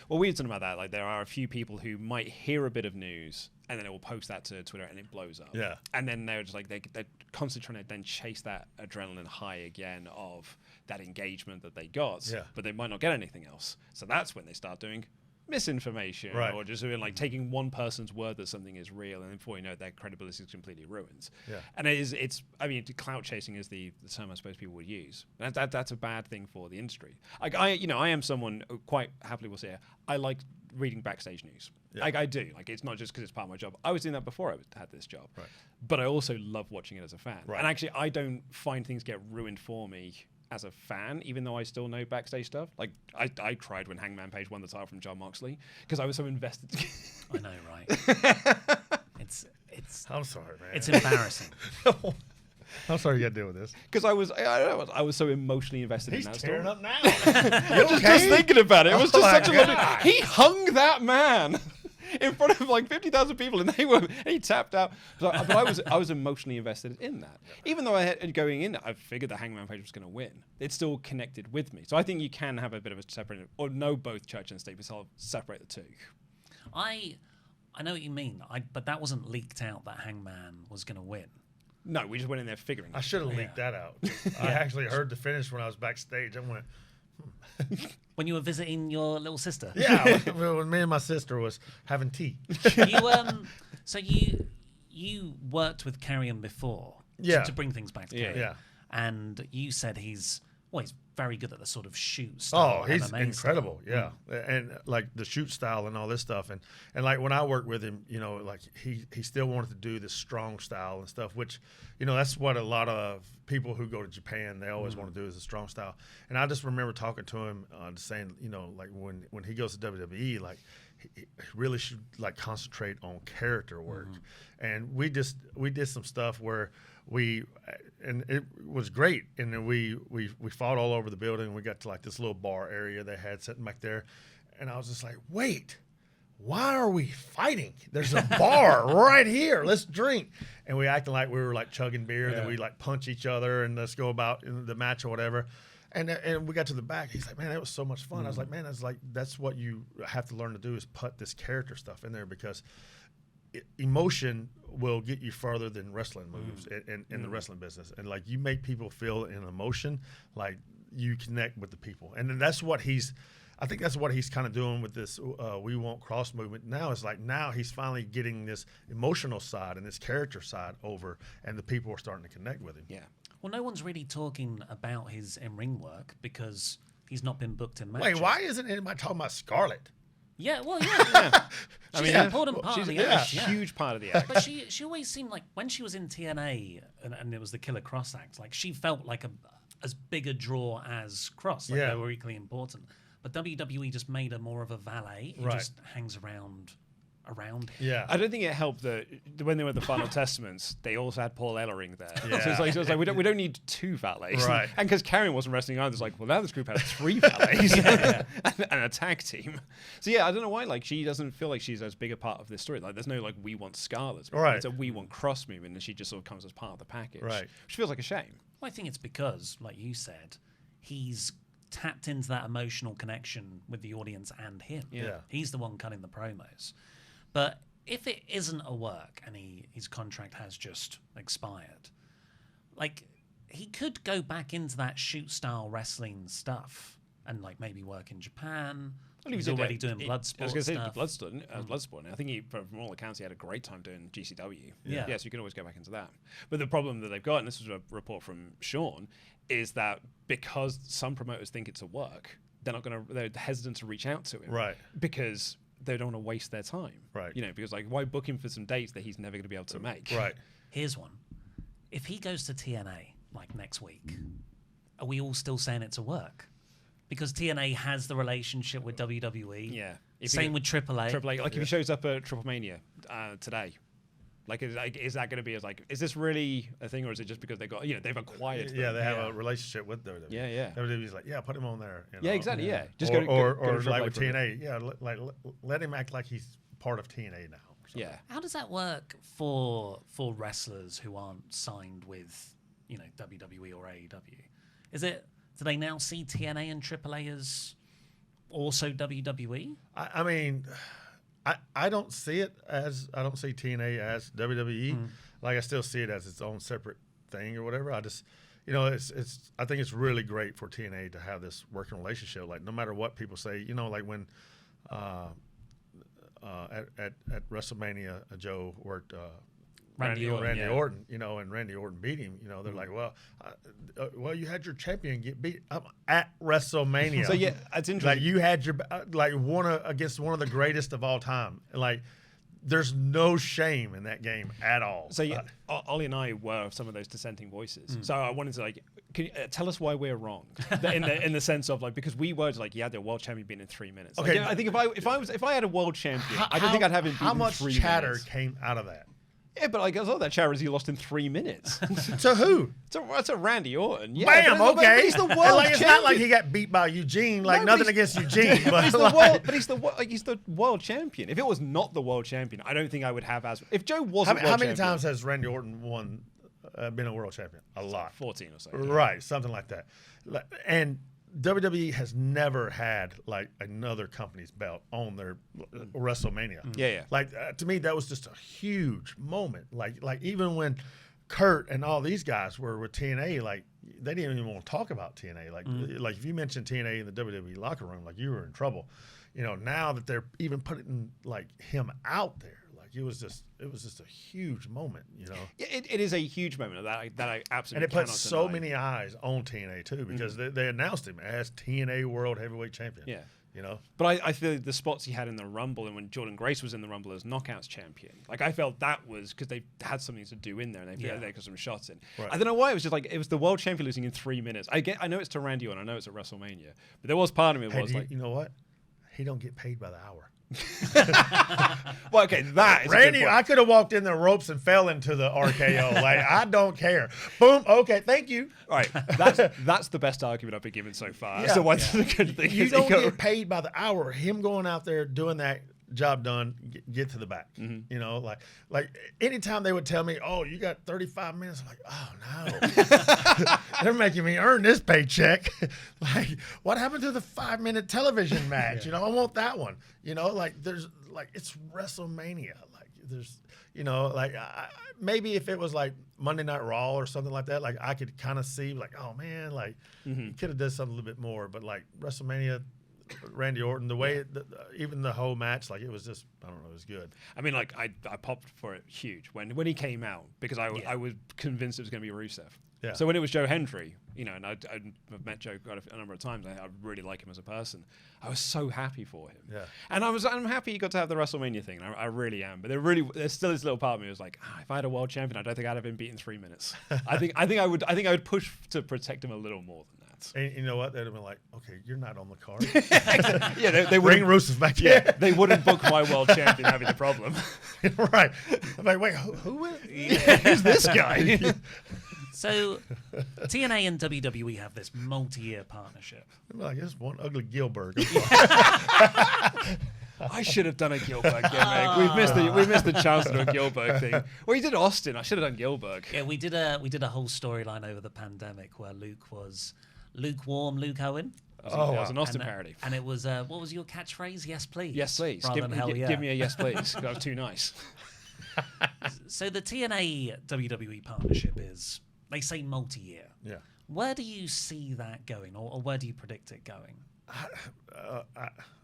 Speaker 3: Well, weird thing about that, like there are a few people who might hear a bit of news and then it will post that to Twitter and it blows up.
Speaker 2: Yeah.
Speaker 3: And then they're just like they're constantly trying to then chase that adrenaline high again of that engagement that they got.
Speaker 2: Yeah.
Speaker 3: But they might not get anything else. So that's when they start doing misinformation, or just doing like taking one person's word that something is real, and before you know it, their credibility is completely ruined.
Speaker 2: Yeah.
Speaker 3: And it's I mean, clout chasing is the term I suppose people would use. That's a bad thing for the industry. Like I am someone who quite happily will say I like reading backstage news.
Speaker 2: Yeah.
Speaker 3: Like I do. Like it's not just because it's part of my job. I was doing that before I had this job.
Speaker 2: Right.
Speaker 3: But I also love watching it as a fan.
Speaker 2: Right.
Speaker 3: And actually, I don't find things get ruined for me as a fan, even though I still know backstage stuff. Like I cried when Hangman Page won the title from Jon Moxley because I was so invested.
Speaker 1: I know, right? It's.
Speaker 2: I'm sorry, man.
Speaker 1: It's embarrassing.
Speaker 2: I'm sorry you got to deal with this.
Speaker 3: Because I was so emotionally invested in that story.
Speaker 2: He's tearing up now.
Speaker 3: Just thinking about it, it was just such a lovely.
Speaker 2: God.
Speaker 3: He hung that man in front of like 50,000 people, and he tapped out. But I was emotionally invested in that, even though I had going in, I figured that Hangman Page was going to win. It still connected with me. So I think you can have a bit of a separate, or know both church and state, but I'll separate the two.
Speaker 1: I know what you mean. But that wasn't leaked out that Hangman was going to win.
Speaker 3: No, we just went in there figuring.
Speaker 2: I should have leaked that out. I actually heard the finish when I was backstage. I went.
Speaker 1: When you were visiting your little sister.
Speaker 2: Yeah, when me and my sister was having tea.
Speaker 1: So you worked with Karrion before.
Speaker 2: Yeah.
Speaker 1: To bring things back to Karrion.
Speaker 2: Yeah.
Speaker 1: And you said he's very good at the sort of shoot style.
Speaker 2: Oh, he's
Speaker 1: MMA
Speaker 2: incredible.
Speaker 1: style.
Speaker 2: Yeah. And like the shoot style and all this stuff. And like when I worked with him, like he still wanted to do this strong style and stuff, which, that's what a lot of people who go to Japan, they always want to do is a strong style. And I just remember talking to him saying, like when he goes to WWE, like he really should like concentrate on character work. And we did some stuff where and it was great. And then we fought all over the building. We got to like this little bar area they had sitting back there. And I was just like, wait, why are we fighting? There's a bar right here. Let's drink. And we acted like we were like chugging beer. And then we like punch each other and let's go about in the match or whatever. And we got to the back. He's like, man, that was so much fun. I was like, man, that's what you have to learn to do is put this character stuff in there, because emotion will get you further than wrestling moves in the wrestling business. And like you make people feel an emotion, like you connect with the people. And then that's what I think that's what he's kind of doing with this We Want Kross movement now. Is like now he's finally getting this emotional side and this character side over, and the people are starting to connect with him.
Speaker 3: Yeah.
Speaker 1: Well, no one's really talking about his in-ring work because he's not been booked in matches.
Speaker 2: Wait, why isn't anybody talking about Scarlett?
Speaker 1: Yeah, well, yeah. She's an important part of the
Speaker 3: a
Speaker 1: act.
Speaker 3: huge part of the act.
Speaker 1: But she always seemed like when she was in TNA and it was the Killer Kross act, like she felt like as big a draw as Kross. Like they were equally important. But WWE just made her more of a valet who just hangs around him.
Speaker 2: Yeah.
Speaker 3: I don't think it helped that when they were at the Final Testaments, they also had Paul Ellering there. Yeah. So it's like we don't need two valets.
Speaker 2: Right.
Speaker 3: And because Karrion wasn't wrestling either, it's like, well, now this group has three valets and a tag team. So yeah, I don't know why. Like she doesn't feel like she's as big a part of this story. Like there's no like We Want Scarlet.
Speaker 2: Right.
Speaker 3: It's a We Want Kross movement, and she just sort of comes as part of the package.
Speaker 2: Right.
Speaker 3: Which feels like a shame.
Speaker 1: Well, I think it's because, like you said, he's tapped into that emotional connection with the audience and him.
Speaker 2: Yeah.
Speaker 1: He's the one cutting the promos. But if it isn't a work and his contract has just expired, like he could go back into that shoot style wrestling stuff and like maybe work in Japan.
Speaker 3: Well,
Speaker 1: he's already doing Bloodsport
Speaker 3: I was going to say
Speaker 1: stuff.
Speaker 3: Bloodsport. I think from all accounts he had a great time doing GCW.
Speaker 1: Yeah.
Speaker 3: So you can always go back into that. But the problem that they've got, and this was a report from Sean, is that because some promoters think it's a work, they're hesitant to reach out to him.
Speaker 2: Right.
Speaker 3: Because they don't want to waste their time.
Speaker 2: Right.
Speaker 3: Because like why book him for some dates that he's never going to be able to make?
Speaker 2: Right.
Speaker 1: Here's one. If he goes to TNA like next week, are we all still saying it's a work? Because TNA has the relationship with WWE.
Speaker 3: Yeah.
Speaker 1: Same with AAA.
Speaker 3: AAA. Like if he shows up at Triple Mania today, Like, is that going to be is this really a thing, or is it just because they've acquired them?
Speaker 2: Yeah, they have a relationship with WWE.
Speaker 3: Yeah.
Speaker 2: WWE's like, put him on there.
Speaker 3: Yeah, exactly. Yeah, just
Speaker 2: or
Speaker 3: go
Speaker 2: like with TNA. Let him act like he's part of TNA now.
Speaker 3: Yeah.
Speaker 1: How does that work for wrestlers who aren't signed with WWE or AEW? Do they now see TNA and AAA as also WWE?
Speaker 2: I mean, I don't see TNA as WWE. Like, I still see it as its own separate thing or whatever. I just, I think it's really great for TNA to have this working relationship. Like, no matter what people say, like when at WrestleMania, Joe worked Randy Orton, and Randy Orton beat him. They're like, well, you had your champion get beat at WrestleMania.
Speaker 3: So yeah, it's interesting.
Speaker 2: Like, you had your against one of the greatest of all time. Like, there's no shame in that game at all.
Speaker 3: So Ollie and I were some of those dissenting voices. So I wanted to can you tell us why we're wrong in the sense of because we were the world champion being in 3 minutes.
Speaker 2: Okay,
Speaker 3: I think if I had a world champion, I don't think I'd have him.
Speaker 2: How much
Speaker 3: 3
Speaker 2: chatter
Speaker 3: minutes.
Speaker 2: came out of that?
Speaker 3: Yeah, but I saw that charity he lost in 3 minutes.
Speaker 2: To who?
Speaker 3: It's a Randy Orton. Yeah,
Speaker 2: Bam. Okay.
Speaker 3: He's the world champion.
Speaker 2: It's not like he got beat by Eugene. Nothing against Eugene, but
Speaker 3: he's the world champion. If it was not the world champion, I don't think I would have as. If Joe wasn't.
Speaker 2: How many times has Randy Orton been a world champion? A lot.
Speaker 3: 14 or so.
Speaker 2: Right, something like that. And WWE has never had another company's belt on their WrestleMania.
Speaker 3: Yeah.
Speaker 2: To me, that was just a huge moment. Like even when Kurt and all these guys were with TNA, they didn't even want to talk about TNA. Like if you mentioned TNA in the WWE locker room, you were in trouble. Now that they're even putting him out there, it was just a huge moment.
Speaker 3: Yeah, it is a huge moment that I absolutely.
Speaker 2: And it put so many eyes on TNA too, because they announced him as TNA World Heavyweight Champion.
Speaker 3: Yeah. But I feel the spots he had in the Rumble and when Jordan Grace was in the Rumble as Knockouts champion, I felt that was because they had something to do in there and they got some shots in. Right. I don't know why it was just it was the world champion losing in 3 minutes. I know it's to Randy Orton, I know it's at WrestleMania, but there was part of me
Speaker 2: you know what? He don't get paid by the hour.
Speaker 3: Well, okay, that is
Speaker 2: Randy. I could have walked in the ropes and fell into the RKO. I don't care. Boom. Okay, thank you.
Speaker 3: All right, that's the best argument I've been given so far.
Speaker 2: Yeah.
Speaker 3: So what's the good thing?
Speaker 2: You don't get paid by the hour. Him going out there doing that job done, get to the back. Like anytime they would tell me, "Oh, you got 35 minutes," I'm like, "Oh no, they're making me earn this paycheck." What happened to the 5-minute television match? I want that one. There's it's WrestleMania. There's maybe if it was Monday Night Raw or something like that, I could kind of see oh man, you could have done something a little bit more. But WrestleMania. Randy Orton, the way even the whole match, it was just, I don't know, it was good.
Speaker 3: I mean, I popped for it huge when he came out because I was convinced it was going to be Rusev.
Speaker 2: Yeah.
Speaker 3: So when it was Joe Hendry, and I've met Joe quite a number of times, I really like him as a person. I was so happy for him.
Speaker 2: Yeah.
Speaker 3: And I'm happy he got to have the WrestleMania thing. I really am. But there's still this little part of me was if I had a world champion, I don't think I'd have been beaten 3 minutes. I think I would push to protect him a little more than that.
Speaker 2: And you know what? They'd have been okay, you're not on the card.
Speaker 3: Yeah, they
Speaker 2: bring Rusev back.
Speaker 3: Yeah, they wouldn't book my world champion having the problem.
Speaker 2: Right. I'm wait, who is?
Speaker 3: Who's this guy?
Speaker 1: So TNA and WWE have this multi-year partnership.
Speaker 2: I guess one ugly Gilbert.
Speaker 3: I should have done a Gilbert gimmick. We missed the chance to do a Gilbert thing. Well, you did Austin. I should have done Gilbert.
Speaker 1: Yeah, we did a whole storyline over the pandemic where Luke was lukewarm Luke Owen.
Speaker 3: That was an Austin parody.
Speaker 1: And it was what was your catchphrase? Yes, please.
Speaker 3: Yes, please.
Speaker 1: Rather than hell yeah.
Speaker 3: Give me a yes, please. That was too nice.
Speaker 1: So the TNA WWE partnership is, they say, multi-year.
Speaker 2: Yeah.
Speaker 1: Where do you see that going, or where do you predict it going?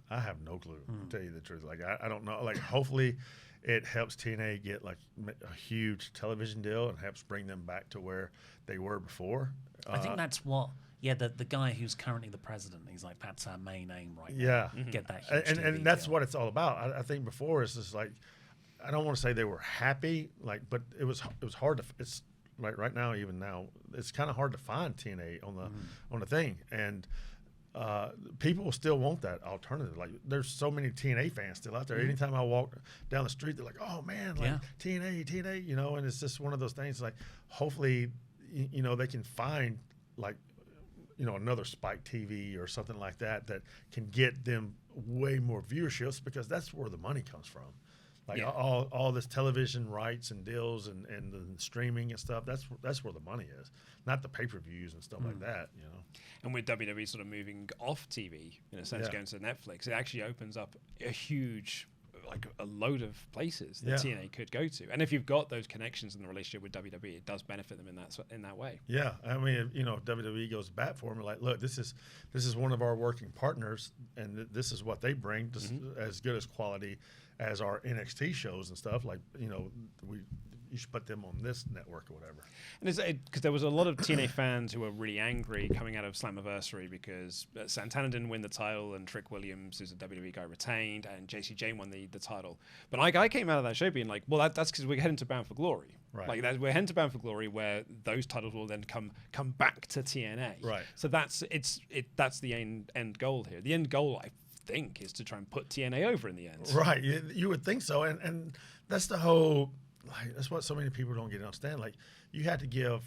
Speaker 2: I have no clue, to tell you the truth. I don't know. Hopefully it helps TNA get a huge television deal and helps bring them back to where they were before.
Speaker 1: I think that's what, the guy who's currently the president, he's that's our main aim right now.
Speaker 2: Yeah.
Speaker 1: Get that huge TV
Speaker 2: and that's
Speaker 1: deal.
Speaker 2: what it's all about. I think before it's just I don't want to say they were happy, but it was hard to, it's right now, even now, it's kind of hard to find TNA on the thing. And people still want that alternative. Like there's so many TNA fans still out there. Anytime I walk down the street, they're like, "Oh man, like TNA," you know. And it's just one of those things. Like hopefully, you know, they can find like, you know, another Spike TV or something like that that can get them way more viewerships, because that's where the money comes from. Like all this television rights and deals and the streaming and stuff, that's where the money is, not the pay-per-views and stuff like that, you know.
Speaker 3: And with WWE sort of moving off TV, in a sense, going to Netflix, it actually opens up a huge, like a load of places that TNA could go to. And if you've got those connections in the relationship with WWE, it does benefit them in that way. Yeah,
Speaker 2: I mean, you know, if WWE goes back for them, like, look, this is one of our working partners, and this is what they bring, just as good as quality as our NXT shows and stuff. Like, you know, you should put them on this network or whatever. And it's
Speaker 3: because there was a lot of TNA fans who were really angry coming out of Slammiversary because Santana didn't win the title and Trick Williams, who's a WWE guy, retained, and JC Jane won the title. But I came out of that show being like, well, that's because we're heading to Bound for Glory.
Speaker 2: Right.
Speaker 3: Like we're heading to Bound for Glory, where those titles will then come back to TNA.
Speaker 2: Right.
Speaker 3: So that's the end goal here. The end goal, I think, is to try and put TNA over in the end.
Speaker 2: Right. You would think so, and that's the whole. Like, that's what so many people don't get to understand. Like, you had to give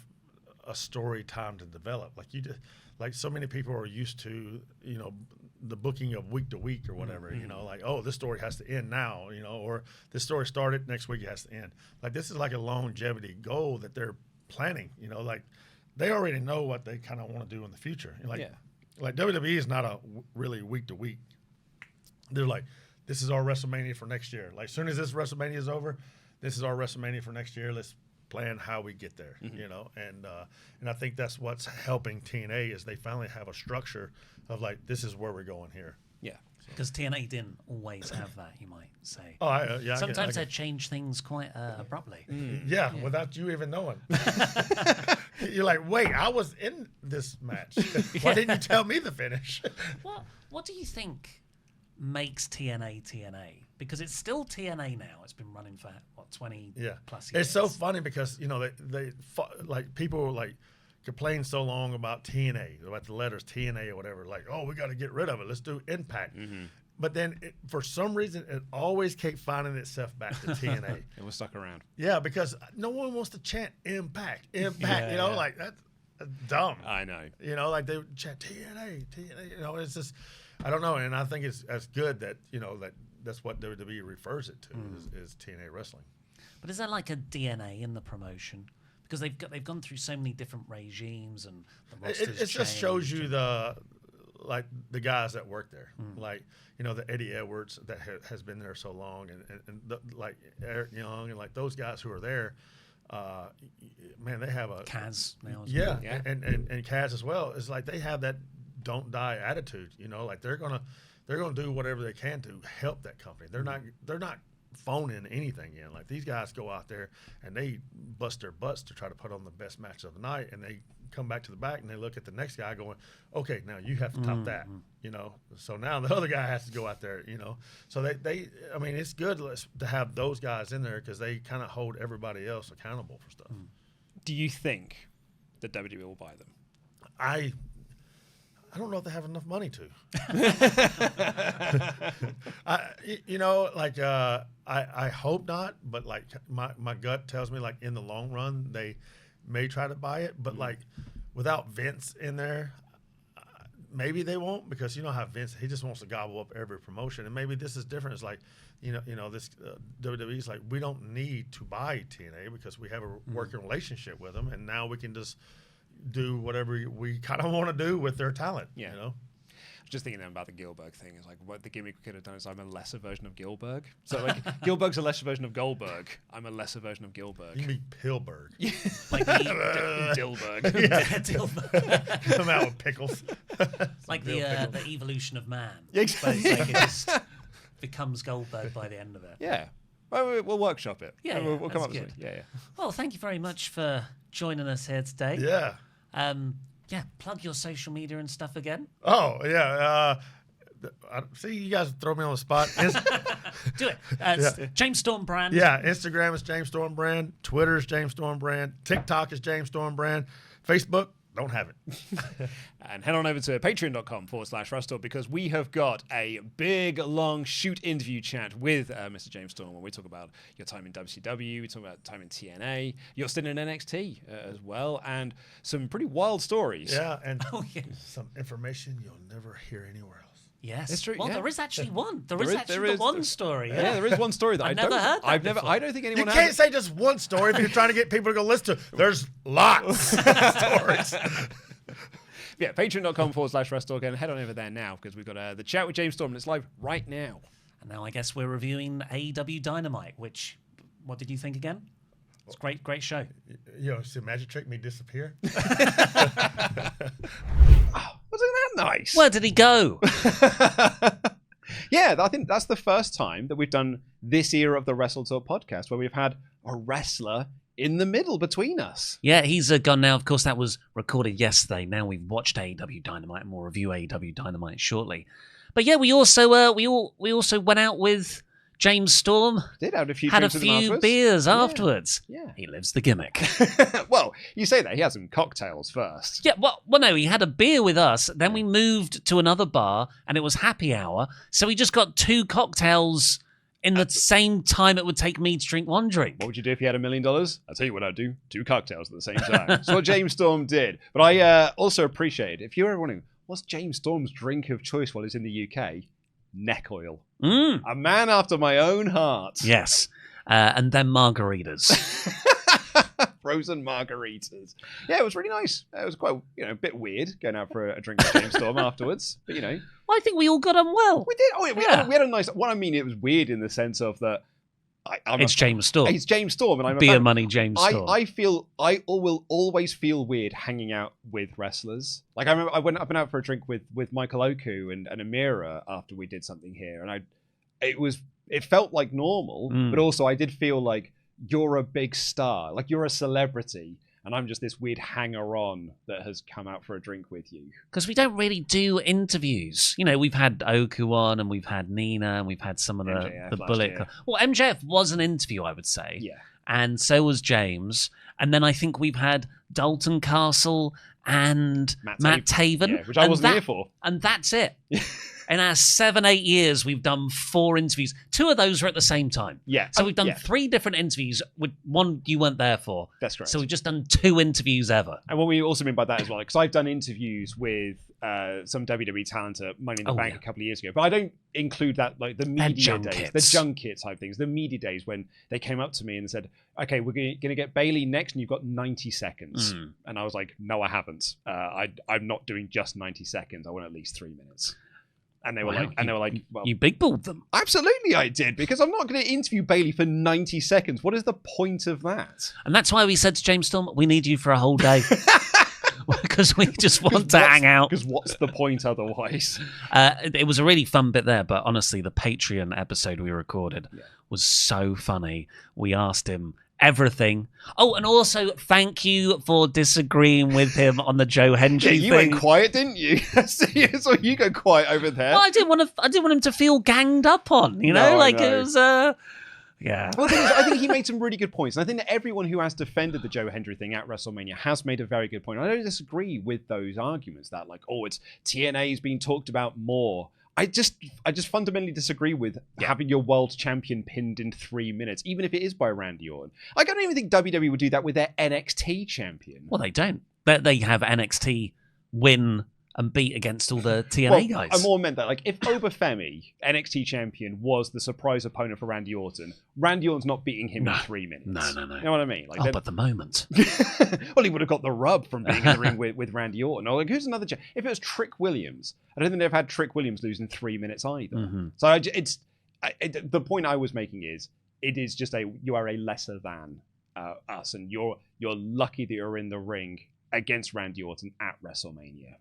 Speaker 2: a story time to develop. Like like so many people are used to, you know, the booking of week to week or whatever. You know, like, oh, this story has to end now. You know, or this story started, next week it has to end. Like, this is like a longevity goal that they're planning. You know, like they already know what they kind of want to do in the future. Like WWE is not a really week to week. They're like, this is our WrestleMania for next year. Like, as soon as this WrestleMania is over, this is our WrestleMania for next year. Let's plan how we get there, you know. And I think that's what's helping TNA is they finally have a structure of like, this is where we're going here.
Speaker 3: Yeah.
Speaker 1: Because TNA didn't always have that, you might say.
Speaker 2: Oh, yeah.
Speaker 1: Sometimes they change things quite abruptly.
Speaker 2: Yeah, without you even knowing. You're like, wait, I was in this match. Why didn't you tell me the finish?
Speaker 1: What do you think makes TNA TNA? Because it's still TNA now. It's been running for 20 plus years.
Speaker 2: It's so funny because, you know, they like people like complain so long about TNA, about the letters TNA or whatever. Like, oh, we got to get rid of it. Let's do Impact. But then for some reason, it always kept finding itself back to TNA.
Speaker 3: It was stuck around.
Speaker 2: Yeah, because no one wants to chant Impact. You know, like that's dumb.
Speaker 3: I know.
Speaker 2: You know, like they would chant TNA. You know, it's just, I don't know. And I think it's good that, you know, that's what WWE refers it to is TNA wrestling.
Speaker 1: But is there like a DNA in the promotion? Because they've gone through so many different regimes and the rosters
Speaker 2: it just shows you the guys that work there, like, you know, the Eddie Edwards that has been there so long, and like Eric Young and like those guys who are there. Man, they have a
Speaker 1: Kaz now as
Speaker 2: well.
Speaker 1: Yeah,
Speaker 2: and Kaz as well. It's like they have that don't die attitude. You know, like they're gonna do whatever they can to help that company. They're not phoning anything in. Like these guys go out there and they bust their butts to try to put on the best match of the night, and they come back to the back and they look at the next guy going, okay, now you have to top that, you know. So now the other guy has to go out there, you know. So they I mean, it's good to have those guys in there because they kind of hold everybody else accountable for stuff.
Speaker 3: Do you think that WWE will buy them?
Speaker 2: I don't know if they have enough money to. You know, like I hope not, but like my gut tells me like in the long run they may try to buy it, but like without Vince in there, maybe they won't, because you know how Vince, he just wants to gobble up every promotion, and maybe this is different. It's like you know this WWE's like, we don't need to buy TNA because we have a working relationship with them, and now we can just do whatever we kind of want to do with their talent.
Speaker 3: Yeah.
Speaker 2: You know.
Speaker 3: Just thinking about the Gilbert thing, is like what the gimmick we could have done is I'm a lesser version of Gilbert. So like Gilbert's a lesser version of Goldberg. I'm a lesser version of Gilbert.
Speaker 2: You mean Pillberg?
Speaker 1: Like
Speaker 3: Dilberg.
Speaker 1: Dilberg.
Speaker 2: Come out with pickles.
Speaker 1: Like the evolution of man.
Speaker 3: Exactly.
Speaker 1: But it's like it just becomes Goldberg by the end of it.
Speaker 3: Yeah. Well, we'll workshop it.
Speaker 1: Yeah,
Speaker 3: we'll come up with
Speaker 1: good.
Speaker 3: it. Yeah.
Speaker 1: Well, thank you very much for joining us here today.
Speaker 2: Yeah.
Speaker 1: Yeah, plug your social media and stuff again.
Speaker 2: Oh, yeah. See, you guys throw me on the spot.
Speaker 1: Do it. James Storm Brand.
Speaker 2: Yeah, Instagram is James Storm Brand. Twitter is James Storm Brand. TikTok is James Storm Brand. Facebook, Don't have it.
Speaker 3: And head on over to patreon.com/WrestleTalk because we have got a big, long shoot interview chat with Mr. James Storm where we talk about your time in WCW, we talk about time in TNA, you're still in NXT as well, and some pretty wild stories.
Speaker 2: Yeah, and some information you'll never hear anywhere else.
Speaker 1: Yes,
Speaker 3: it's true.
Speaker 1: Well,
Speaker 3: yeah.
Speaker 1: there is actually one. There is one story.
Speaker 3: Yeah, there is one story that
Speaker 1: I've never heard.
Speaker 3: I don't think anyone.
Speaker 2: You can't say just one story if you're trying to get people to go listen to. There's lots of stories.
Speaker 3: Yeah, patreon.com/WrestleTalk and head on over there now because we've got the chat with James Storm and it's live right now.
Speaker 1: And now I guess we're reviewing AEW Dynamite, which, what did you think again? It's a great show.
Speaker 2: You know, see Magic Trick me disappear.
Speaker 3: Wasn't that nice?
Speaker 1: Where did he go?
Speaker 3: Yeah, I think that's the first time that we've done this era of the WrestleTalk podcast where we've had a wrestler in the middle between us.
Speaker 1: Yeah, he's gone now. Of course, that was recorded yesterday. Now we've watched AEW Dynamite, and we'll review AEW Dynamite shortly. But yeah, we also we also went out with James Storm.
Speaker 3: Did have a few
Speaker 1: had a
Speaker 3: drinks with him
Speaker 1: few
Speaker 3: afterwards.
Speaker 1: beers afterwards.
Speaker 3: Yeah.
Speaker 1: He lives the gimmick.
Speaker 3: Well, you say that he had some cocktails first.
Speaker 1: Yeah, well, no, he had a beer with us. Then we moved to another bar, and it was happy hour. So he just got 2 cocktails in the same time it would take me to drink 1 drink.
Speaker 3: What would you do if you had $1 million? I'll tell you what I'd do. 2 cocktails at the same time. That's what James Storm did. But I also appreciate, if you're ever wondering, what's James Storm's drink of choice while he's in the UK? Neck oil. A man after my own heart.
Speaker 1: Yes. And then margaritas.
Speaker 3: Frozen margaritas. Yeah, it was really nice. It was quite, a bit weird going out for a drink with James Storm afterwards. But,
Speaker 1: Well, I think we all got on well.
Speaker 3: We did. Oh, yeah, we had a nice... What I mean, it was weird in the sense of that...
Speaker 1: It's James Storm.
Speaker 3: It's James Storm, and I'm
Speaker 1: Beer money James Storm.
Speaker 3: I will always feel weird hanging out with wrestlers. Like I remember, I've been out for a drink with Michael Oku and Amira after we did something here, and it felt like normal, but also I did feel like you're a big star, like you're a celebrity. And I'm just this weird hanger-on that has come out for a drink with you.
Speaker 1: Because we don't really do interviews. We've had Oku on, and we've had Nina, and we've had some of the Bullet. Well, MJF was an interview, I would say.
Speaker 3: Yeah.
Speaker 1: And so was James. And then I think we've had Dalton Castle and Matt Taven.
Speaker 3: Yeah, which I wasn't here for.
Speaker 1: And that's it. In our 7-8 years, we've done 4 interviews. 2 of those were at the same time.
Speaker 3: Yeah.
Speaker 1: So we've done 3 different interviews, with 1 you weren't there for.
Speaker 3: That's correct.
Speaker 1: So we've just done 2 interviews ever.
Speaker 3: And what we also mean by that as well, because I've done interviews with some WWE talent at Money in the Bank a couple of years ago, but I don't include that, like the media days, the junket type things, the media days when they came up to me and said, okay, we're going to get Bailey next and you've got 90 seconds. And I was like, no, I haven't. I'm not doing just 90 seconds. I want at least 3 minutes. And they were like, well,
Speaker 1: you big balled them.
Speaker 3: Absolutely, I did, because I'm not going to interview Bailey for 90 seconds. What is the point of that?
Speaker 1: And that's why we said to James Storm, we need you for a whole day. Because we just want to hang out.
Speaker 3: Because what's the point otherwise?
Speaker 1: It was a really fun bit there, but honestly, the Patreon episode we recorded was so funny. We asked him everything. Oh, and also thank you for disagreeing with him on the Joe Hendry thing.
Speaker 3: You went quiet, didn't you? So you go quiet over there.
Speaker 1: Well, I didn't want him to feel ganged up on. It was. Yeah.
Speaker 3: Well, I think he made some really good points. And I think that everyone who has defended the Joe Hendry thing at WrestleMania has made a very good point. I don't disagree with those arguments that, like, it's TNA's being talked about more. I just fundamentally disagree with having your world champion pinned in 3 minutes, even if it is by Randy Orton. I don't even think WWE would do that with their NXT champion.
Speaker 1: Well, they don't. They have NXT win and beat against all the TNA guys.
Speaker 3: I more meant that, like, if Obafemi, NXT champion, was the surprise opponent for Randy Orton's not beating him in 3 minutes.
Speaker 1: No.
Speaker 3: You know what I mean? Like,
Speaker 1: but the moment.
Speaker 3: Well, he would have got the rub from being in the ring with Randy Orton. Or, like, who's another... If it was Trick Williams, I don't think they've had Trick Williams lose in 3 minutes either. So the point I was making is, it is just you are a lesser than us, and you're lucky that you're in the ring against Randy Orton at WrestleMania.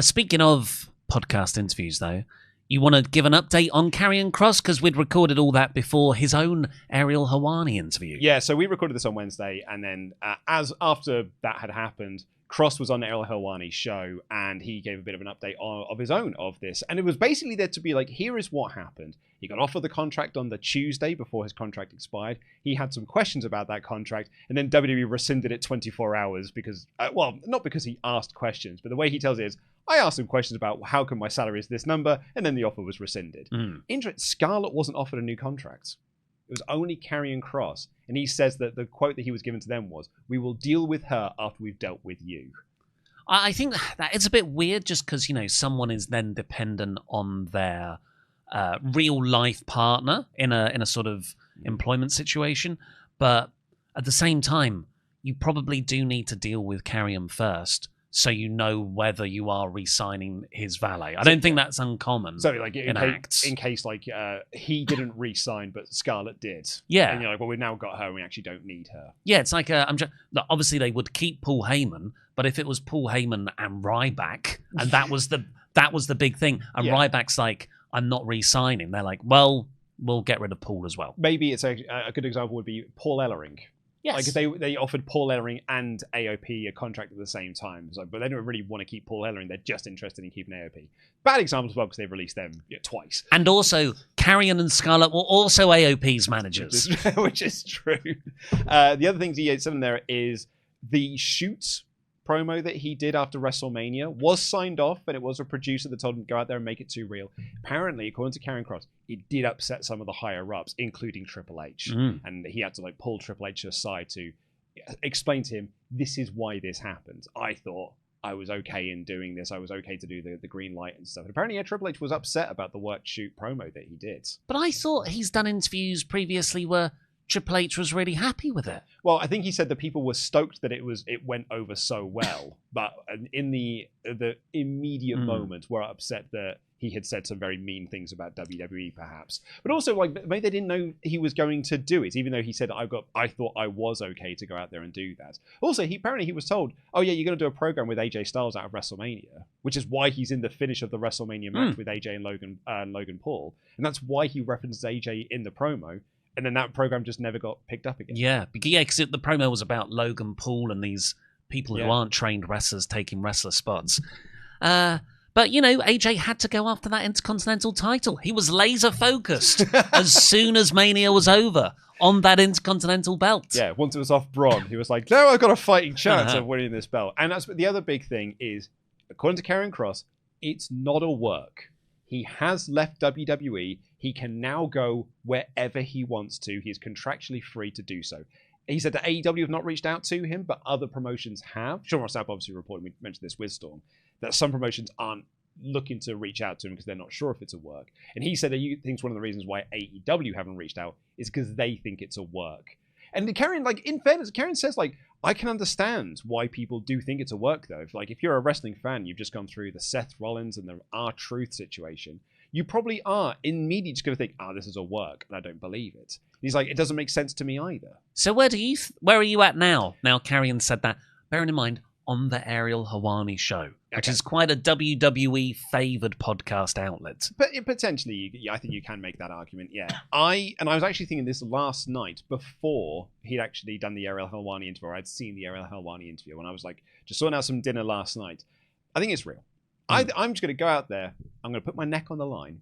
Speaker 1: Speaking of podcast interviews, though, You want to give an update on Karrion Kross? Because we'd recorded all that before his own Ariel Helwani interview.
Speaker 3: Yeah, so we recorded this on Wednesday, and then after that had happened, Kross was on Ariel Helwani's show, and he gave a bit of an update of his own of this. And it was basically there to be like, here is what happened. He got offered the contract on the Tuesday before his contract expired. He had some questions about that contract, and then WWE rescinded it 24 hours because, not because he asked questions, but the way he tells it is, I asked him questions about how come my salary is this number, and then the offer was rescinded. Scarlett wasn't offered a new contract. It was only Karrion Kross. And he says that the quote that he was given to them was, "We will deal with her after we've dealt with you."
Speaker 1: I think that it's a bit weird just because, someone is then dependent on their real life partner in a sort of employment situation. But at the same time, you probably do need to deal with Karrion first, so you know whether you are re-signing his valet. I don't think that's uncommon.
Speaker 3: So, like, in case he didn't re-sign, but Scarlett did.
Speaker 1: Yeah.
Speaker 3: And you're like, well, we've now got her, and we actually don't need her.
Speaker 1: Yeah, it's like obviously they would keep Paul Heyman, but if it was Paul Heyman and Ryback, and that was the big thing, and Ryback's like, I'm not re-signing. They're like, well, we'll get rid of Paul as well.
Speaker 3: Maybe it's a good example would be Paul Ellering.
Speaker 1: Yes.
Speaker 3: Like they offered Paul Ellering and AOP a contract at the same time, but they don't really want to keep Paul Ellering. They're just interested in keeping AOP. Bad example as well because they've released them twice.
Speaker 1: And also, Karrion and Scarlett were also AOP's managers,
Speaker 3: which is true. The other thing he said in there is the shoot promo that he did after WrestleMania was signed off, and it was a producer that told him to go out there and make it too real. Apparently, according to Karrion Kross, it did upset some of the higher ups, including Triple H, and he had to pull Triple H aside to explain to him, this is why this happened. I thought I was okay in doing this. I was okay to do the green light and stuff. And apparently, Triple H was upset about the work shoot promo that he did.
Speaker 1: But I thought he's done interviews previously where Triple H was really happy with it.
Speaker 3: Well, I think he said that people were stoked that it went over so well, but in the immediate moment were upset that he had said some very mean things about WWE, perhaps. But also, maybe they didn't know he was going to do it, even though he said, I thought I was okay to go out there and do that. Also, apparently he was told, oh yeah, you're going to do a program with AJ Styles out of WrestleMania, which is why he's in the finish of the WrestleMania match with AJ and Logan Paul. And that's why he references AJ in the promo. And then that program just never got picked up again.
Speaker 1: Yeah, because the promo was about Logan Paul and these people who aren't trained wrestlers taking wrestler spots. But, AJ had to go after that Intercontinental title. He was laser focused as soon as Mania was over on that Intercontinental belt.
Speaker 3: Yeah, once it was off Braun, he was like, no, I've got a fighting chance of winning this belt. And that's the other big thing is, according to Karrion Kross, it's not a work. He has left WWE. He can now go wherever he wants to. He is contractually free to do so. He said that AEW have not reached out to him, but other promotions have. Sean Ross Sapp obviously reported, we mentioned this with Storm, that some promotions aren't looking to reach out to him because they're not sure if it's a work. And he said that he thinks one of the reasons why AEW haven't reached out is because they think it's a work. And Karrion, in fairness, Karrion says, I can understand why people do think it's a work, though. If you're a wrestling fan, you've just gone through the Seth Rollins and the R-Truth situation, you probably are immediately just going to think, this is a work, and I don't believe it. And he's like, it doesn't make sense to me either.
Speaker 1: So where are you at now? Now Karrion said that, bearing in mind, on the Ariel Helwani show, which is quite a WWE-favoured podcast outlet.
Speaker 3: But potentially, I think you can make that argument, yeah. I was actually thinking this last night before he'd actually done the Ariel Helwani interview, or I'd seen the Ariel Helwani interview, and I was just sorting out some dinner last night. I think it's real. I'm just going to go out there, I'm going to put my neck on the line,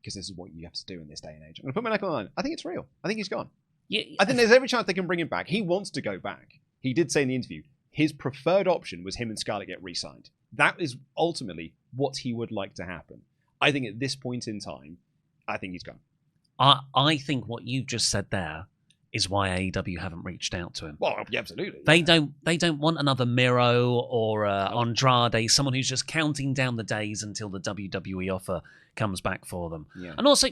Speaker 3: because this is what you have to do in this day and age. I'm going to put my neck on the line. I think it's real. I think he's gone. Yeah, I think there's every chance they can bring him back. He wants to go back. He did say in the interview, his preferred option was him and Scarlett get re-signed. That is ultimately what he would like to happen. I think at this point in time, I think he's gone.
Speaker 1: I think what you've just said there is why AEW haven't reached out to him.
Speaker 3: Well, yeah, absolutely.
Speaker 1: They don't want another Miro or Andrade, someone who's just counting down the days until the WWE offer comes back for them. Yeah. And also,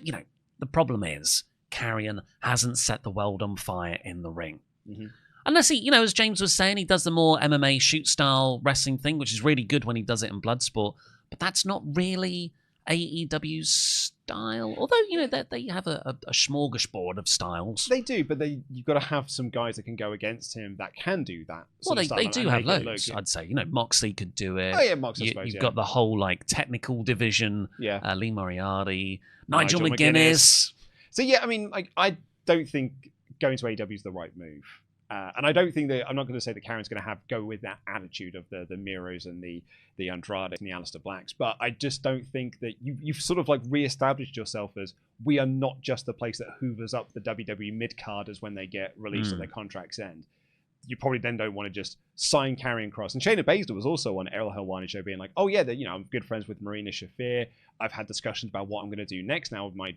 Speaker 1: the problem is Karrion hasn't set the world on fire in the ring. Mm-hmm. Unless he, as James was saying, he does the more MMA shoot-style wrestling thing, which is really good when he does it in Bloodsport. But that's not really AEW's style. Although, they have a smorgasbord of styles.
Speaker 3: They do, but you've got to have some guys that can go against him that can do that.
Speaker 1: Well, they do have loads, I'd say. Moxley could do it.
Speaker 3: Oh, yeah, Moxley, I suppose,
Speaker 1: You've got the whole, technical division.
Speaker 3: Yeah.
Speaker 1: Lee Moriarty, Nigel McGuinness.
Speaker 3: So, yeah, I don't think going to AEW is the right move. And I don't think that, I'm not going to say that Karrion's going to go with that attitude of the Miros and the Andrade and the Aleister Blacks, but I just don't think that you've sort of re-established yourself as, we are not just the place that hoovers up the WWE mid-carders when they get released at their contracts end. You probably then don't want to just sign Karrion Kross. And Shayna Baszler was also on Errol Helwani show being like, oh yeah, I'm good friends with Marina Shafir. I've had discussions about what I'm going to do next. Now my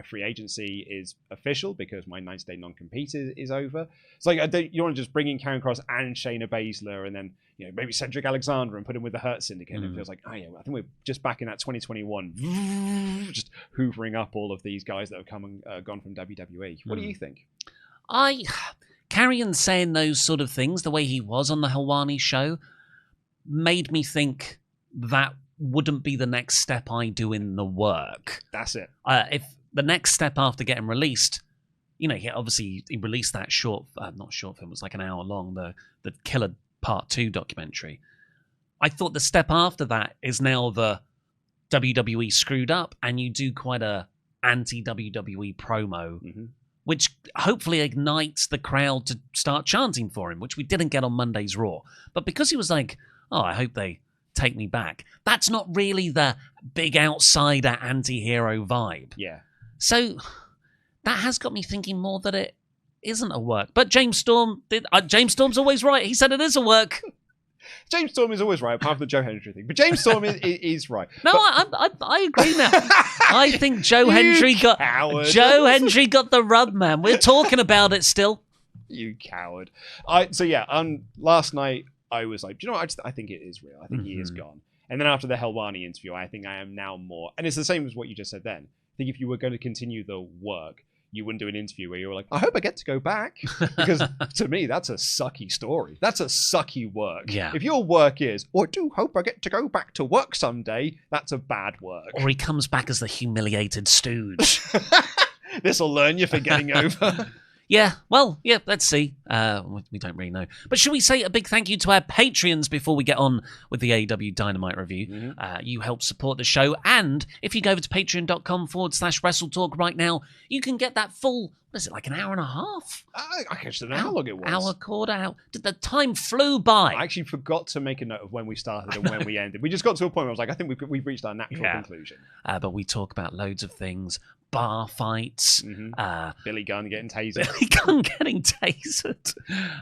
Speaker 3: free agency is official because my 90-day non-compete is over. It's like, you want to just bring in Karrion Kross and Shayna Baszler and then maybe Cedric Alexander and put him with the Hurt Syndicate. And it feels like, oh yeah, I think we're just back in that 2021, just hoovering up all of these guys that have come and gone from WWE. What do you think?
Speaker 1: Karrion saying those sort of things, the way he was on the Helwani show, made me think that wouldn't be the next step I do in the work.
Speaker 3: That's it.
Speaker 1: If the next step after getting released, he released that not short film, it was like an hour long, the Killer Part 2 documentary. I thought the step after that is now the WWE screwed up and you do quite a anti-WWE promo. Mm-hmm. Which hopefully ignites the crowd to start chanting for him, which we didn't get on Monday's Raw. But because he was like, oh, I hope they take me back, that's not really the big outsider anti-hero vibe.
Speaker 3: Yeah.
Speaker 1: So that has got me thinking more that it isn't a work. But James Storm's always right. He said it is a work.
Speaker 3: James Storm is always right, apart from the Joe Hendry thing. But James Storm is right.
Speaker 1: No, I agree now. I think Joe Hendry got the rub, man. We're talking about it still.
Speaker 3: You coward. Last night I was like, do you know what? I think it is real. I think he is gone. And then after the Helwani interview, I think I am now more. And it's the same as what you just said then. I think if you were going to continue the work, you wouldn't do an interview where you were like, I hope I get to go back. Because to me, that's a sucky story. That's a sucky work.
Speaker 1: Yeah.
Speaker 3: If your work is, I do hope I get to go back to work someday, that's a bad work.
Speaker 1: Or he comes back as the humiliated stooge.
Speaker 3: This'll learn you for getting over.
Speaker 1: Yeah, let's see. We don't really know. But should we say a big thank you to our Patreons before we get on with the AEW Dynamite review? Mm-hmm. You help support the show. And if you go over to patreon.com/WrestleTalk right now, you can get that full, like an hour and a half?
Speaker 3: I actually don't know how long it was.
Speaker 1: Hour, quarter, hour. The time flew by.
Speaker 3: I actually forgot to make a note of when we started and when we ended. We just got to a point where I was like, I think we've reached our natural conclusion.
Speaker 1: But we talk about loads of things. Bar fights.
Speaker 3: Mm-hmm. Billy Gunn getting tasered.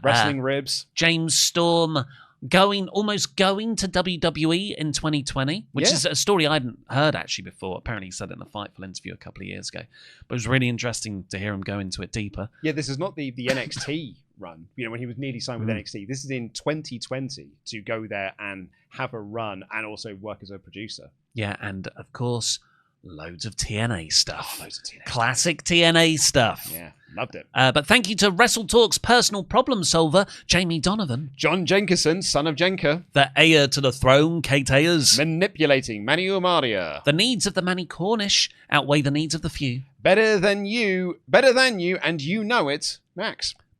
Speaker 3: Wrestling ribs.
Speaker 1: James Storm almost going to WWE in 2020, which is a story I hadn't heard actually before. Apparently he said it in the Fightful interview a couple of years ago. But it was really interesting to hear him go into it deeper.
Speaker 3: Yeah, this is not the NXT run. When he was nearly signed with NXT. This is in 2020 to go there and have a run and also work as a producer.
Speaker 1: Yeah, and of course, loads of TNA stuff.
Speaker 3: Oh, loads of TNA
Speaker 1: Classic TNA stuff.
Speaker 3: Yeah, loved it.
Speaker 1: But thank you to WrestleTalk's personal problem solver, Jamie Donovan.
Speaker 3: John Jenkinson, son of Jenker.
Speaker 1: The heir to the throne, Kate Ayers.
Speaker 3: Manipulating Manny Umaria.
Speaker 1: The needs of the Manny Cornish outweigh the needs of the few.
Speaker 3: Better than you, and you know it,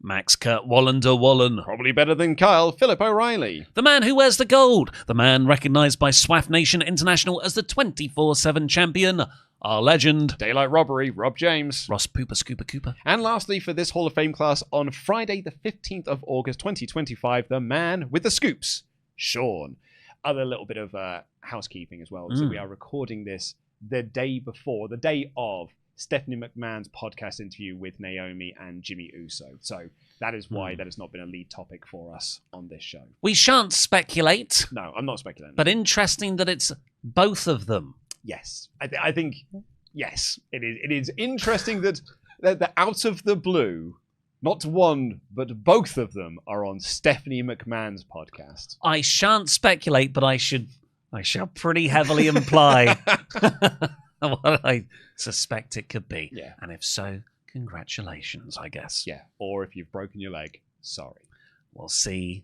Speaker 3: Max
Speaker 1: Kurt Wallander Wallen.
Speaker 3: Probably better than Kyle Philip O'Reilly.
Speaker 1: The man who wears the gold. The man recognised by SWAF Nation International as the 24/7 champion. Our legend.
Speaker 3: Daylight Robbery, Rob James.
Speaker 1: Ross Pooper Scooper Cooper.
Speaker 3: And lastly, for this Hall of Fame class, on Friday the 15th of August 2025, the man with the scoops, Sean. Other little bit of housekeeping as well. So we are recording this the day of Stephanie McMahon's podcast interview with Naomi and Jimmy Uso. So that is why that has not been a lead topic for us on this show.
Speaker 1: We shan't speculate.
Speaker 3: No, I'm not speculating.
Speaker 1: But interesting that it's both of them.
Speaker 3: Yes. I think, yes, it is. It is interesting that out of the blue, not one, but both of them are on Stephanie McMahon's podcast.
Speaker 1: I shan't speculate, but I shall pretty heavily imply what I suspect it could be.
Speaker 3: Yeah.
Speaker 1: And if so, congratulations, I guess.
Speaker 3: Yeah. Or if you've broken your leg, sorry.
Speaker 1: We'll see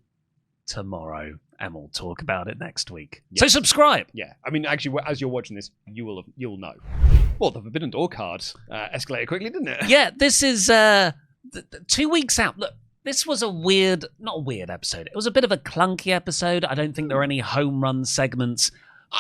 Speaker 1: tomorrow and we'll talk about it next week.
Speaker 3: Yeah.
Speaker 1: So subscribe.
Speaker 3: Yeah. I mean, actually, as you're watching this, you'll know. Well, the Forbidden Door card escalated quickly, didn't it?
Speaker 1: Yeah, this is 2 weeks out. Look, this was not a weird episode. It was a bit of a clunky episode. I don't think there were any home run segments.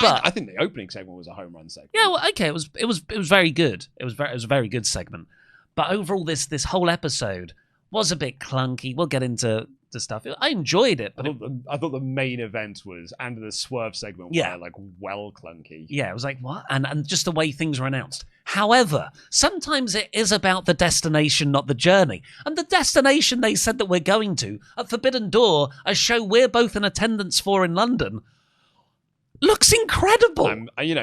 Speaker 1: But
Speaker 3: I think the opening segment was a home run segment.
Speaker 1: Yeah, well, okay, it was very good. It was a very good segment. But overall, this whole episode was a bit clunky. We'll get into the stuff. I enjoyed it, but
Speaker 3: I thought the main event was, and the swerve segment were like well clunky.
Speaker 1: Yeah, it was like, what? And just the way things were announced. However, sometimes it is about the destination, not the journey. And the destination they said that we're going to, at Forbidden Door, a show we're both in attendance for in London, looks incredible.
Speaker 3: We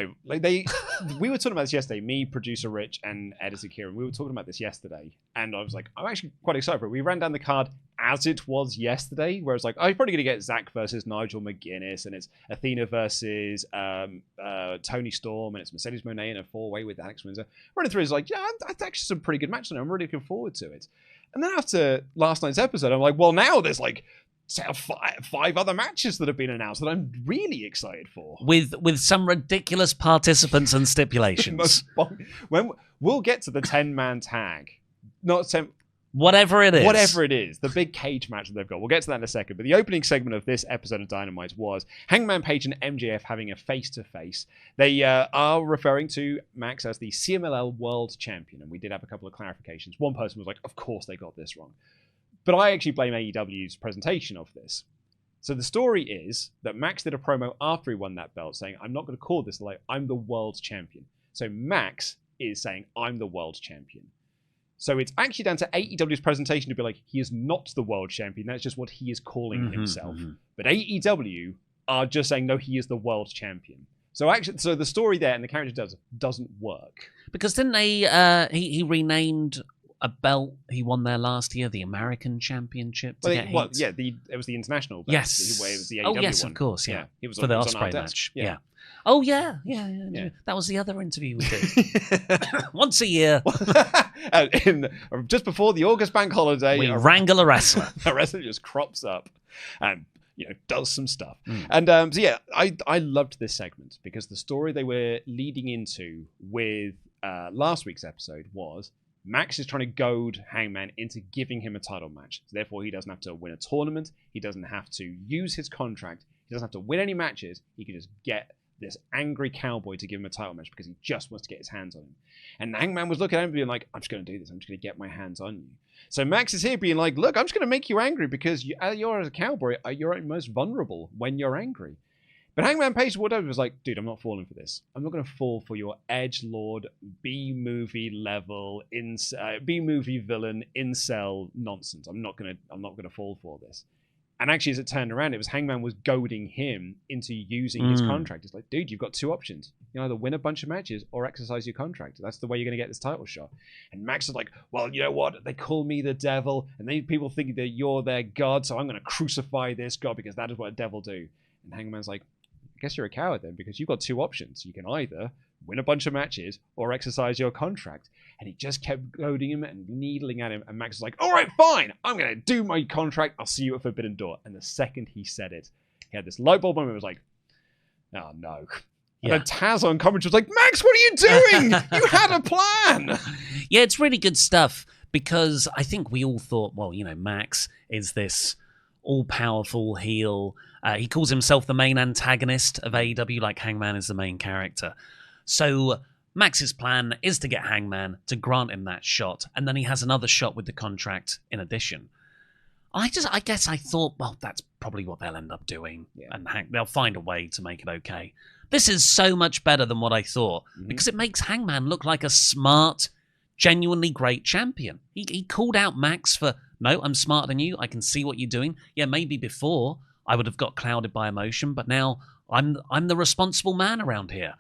Speaker 3: were talking about this yesterday. Me, producer Rich, and editor Kieran. We were talking about this yesterday, and I was like, I'm actually quite excited for it. We ran down the card as it was yesterday, where it's like, I'm probably going to get Zach versus Nigel McGuinness, and it's Athena versus Tony Storm, and it's Mercedes Moné in a 4-way with Alex Windsor. Running through is like, yeah, that's actually some pretty good match, and I'm really looking forward to it. And then after last night's episode, I'm like, well, now there's like 5 other matches that have been announced that I'm really excited for,
Speaker 1: with some ridiculous participants and stipulations.
Speaker 3: When we'll get to the 10-man tag, not 10,
Speaker 1: whatever it
Speaker 3: is, the big cage match that they've got. We'll get to that in a second. But the opening segment of this episode of Dynamite was Hangman Page and MJF having a face-to-face. They are referring to Max as the CMLL World Champion, and we did have a couple of clarifications. One person was like, "Of course they got this wrong." But I actually blame AEW's presentation of this. So the story is that Max did a promo after he won that belt saying, I'm not going to call this like I'm the world champion. So Max is saying, I'm the world champion. So it's actually down to AEW's presentation to be like, he is not the world champion. That's just what he is calling himself. But AEW are just saying, no, he is the world champion. So the story there and the character doesn't work.
Speaker 1: Because didn't they, he renamed a belt he won there last year, the American Championship.
Speaker 3: It was the international belt.
Speaker 1: Yes.
Speaker 3: It was the AEW
Speaker 1: yes,
Speaker 3: one.
Speaker 1: of course, yeah.
Speaker 3: He was
Speaker 1: for the
Speaker 3: Ospreay
Speaker 1: match. Yeah. Oh, yeah. That was the other interview we did. Once a year.
Speaker 3: Just before the August bank holiday.
Speaker 1: We wrangle a wrestler.
Speaker 3: A wrestler just crops up and does some stuff. And I loved this segment because the story they were leading into with last week's episode was Max is trying to goad Hangman into giving him a title match. So therefore, he doesn't have to win a tournament. He doesn't have to use his contract. He doesn't have to win any matches. He can just get this angry cowboy to give him a title match because he just wants to get his hands on him. And Hangman was looking at him being like, I'm just going to do this. I'm just going to get my hands on you. So Max is here being like, look, I'm just going to make you angry because you're as a cowboy, you're most vulnerable when you're angry. But Hangman Page was like, dude, I'm not falling for this. I'm not going to fall for your edgelord, B-movie level, B-movie villain, incel nonsense. I'm not going to fall for this. And actually, as it turned around, it was Hangman was goading him into using his contract. It's like, dude, you've got 2 options. You either win a bunch of matches or exercise your contract. That's the way you're going to get this title shot. And Max is like, well, you know what? They call me the devil, and people think that you're their god, so I'm going to crucify this god because that is what a devil do. And Hangman's like, I guess you're a coward then, because you've got 2 options. You can either win a bunch of matches or exercise your contract. And he just kept goading him and needling at him. And Max was like, all right, fine. I'm going to do my contract. I'll see you at Forbidden Door. And the second he said it, he had this light bulb moment. It was like, oh, no. And then Taz on commentary was like, Max, what are you doing? You had a plan.
Speaker 1: Yeah, it's really good stuff because I think we all thought, well, Max is this all-powerful heel. He calls himself the main antagonist of AEW, like Hangman is the main character. So Max's plan is to get Hangman to grant him that shot, and then he has another shot with the contract in addition. I guess I thought, well, that's probably what they'll end up doing, and they'll find a way to make it okay. This is so much better than what I thought, because it makes Hangman look like a smart, genuinely great champion. He called out Max for, no, I'm smarter than you, I can see what you're doing. Yeah, maybe before I would have got clouded by emotion, but now I'm the responsible man around here.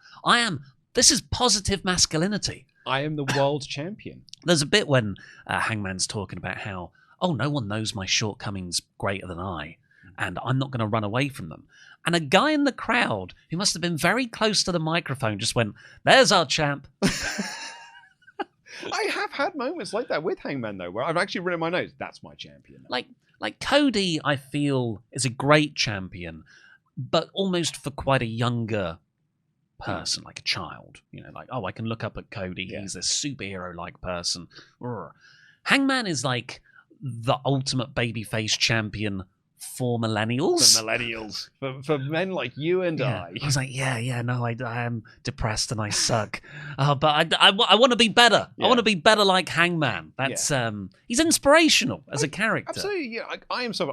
Speaker 1: This is positive masculinity.
Speaker 3: I am the world champion.
Speaker 1: There's a bit when Hangman's talking about how, no one knows my shortcomings greater than I, and I'm not going to run away from them. And a guy in the crowd who must have been very close to the microphone just went, there's our champ.
Speaker 3: I have had moments like that with Hangman, though, where I've actually written in my notes, that's my champion.
Speaker 1: Like Cody, I feel, is a great champion, but almost for quite a younger person, like a child. Like, oh, I can look up at Cody.
Speaker 3: Yeah.
Speaker 1: He's a superhero-like person. Hangman is like the ultimate babyface champion for millennials.
Speaker 3: For millennials. For men like you and I.
Speaker 1: I was like, no, I am depressed and I suck. But I want to be better.
Speaker 3: Yeah.
Speaker 1: I want to be better like Hangman. That's he's inspirational as a character.
Speaker 3: Absolutely. Yeah,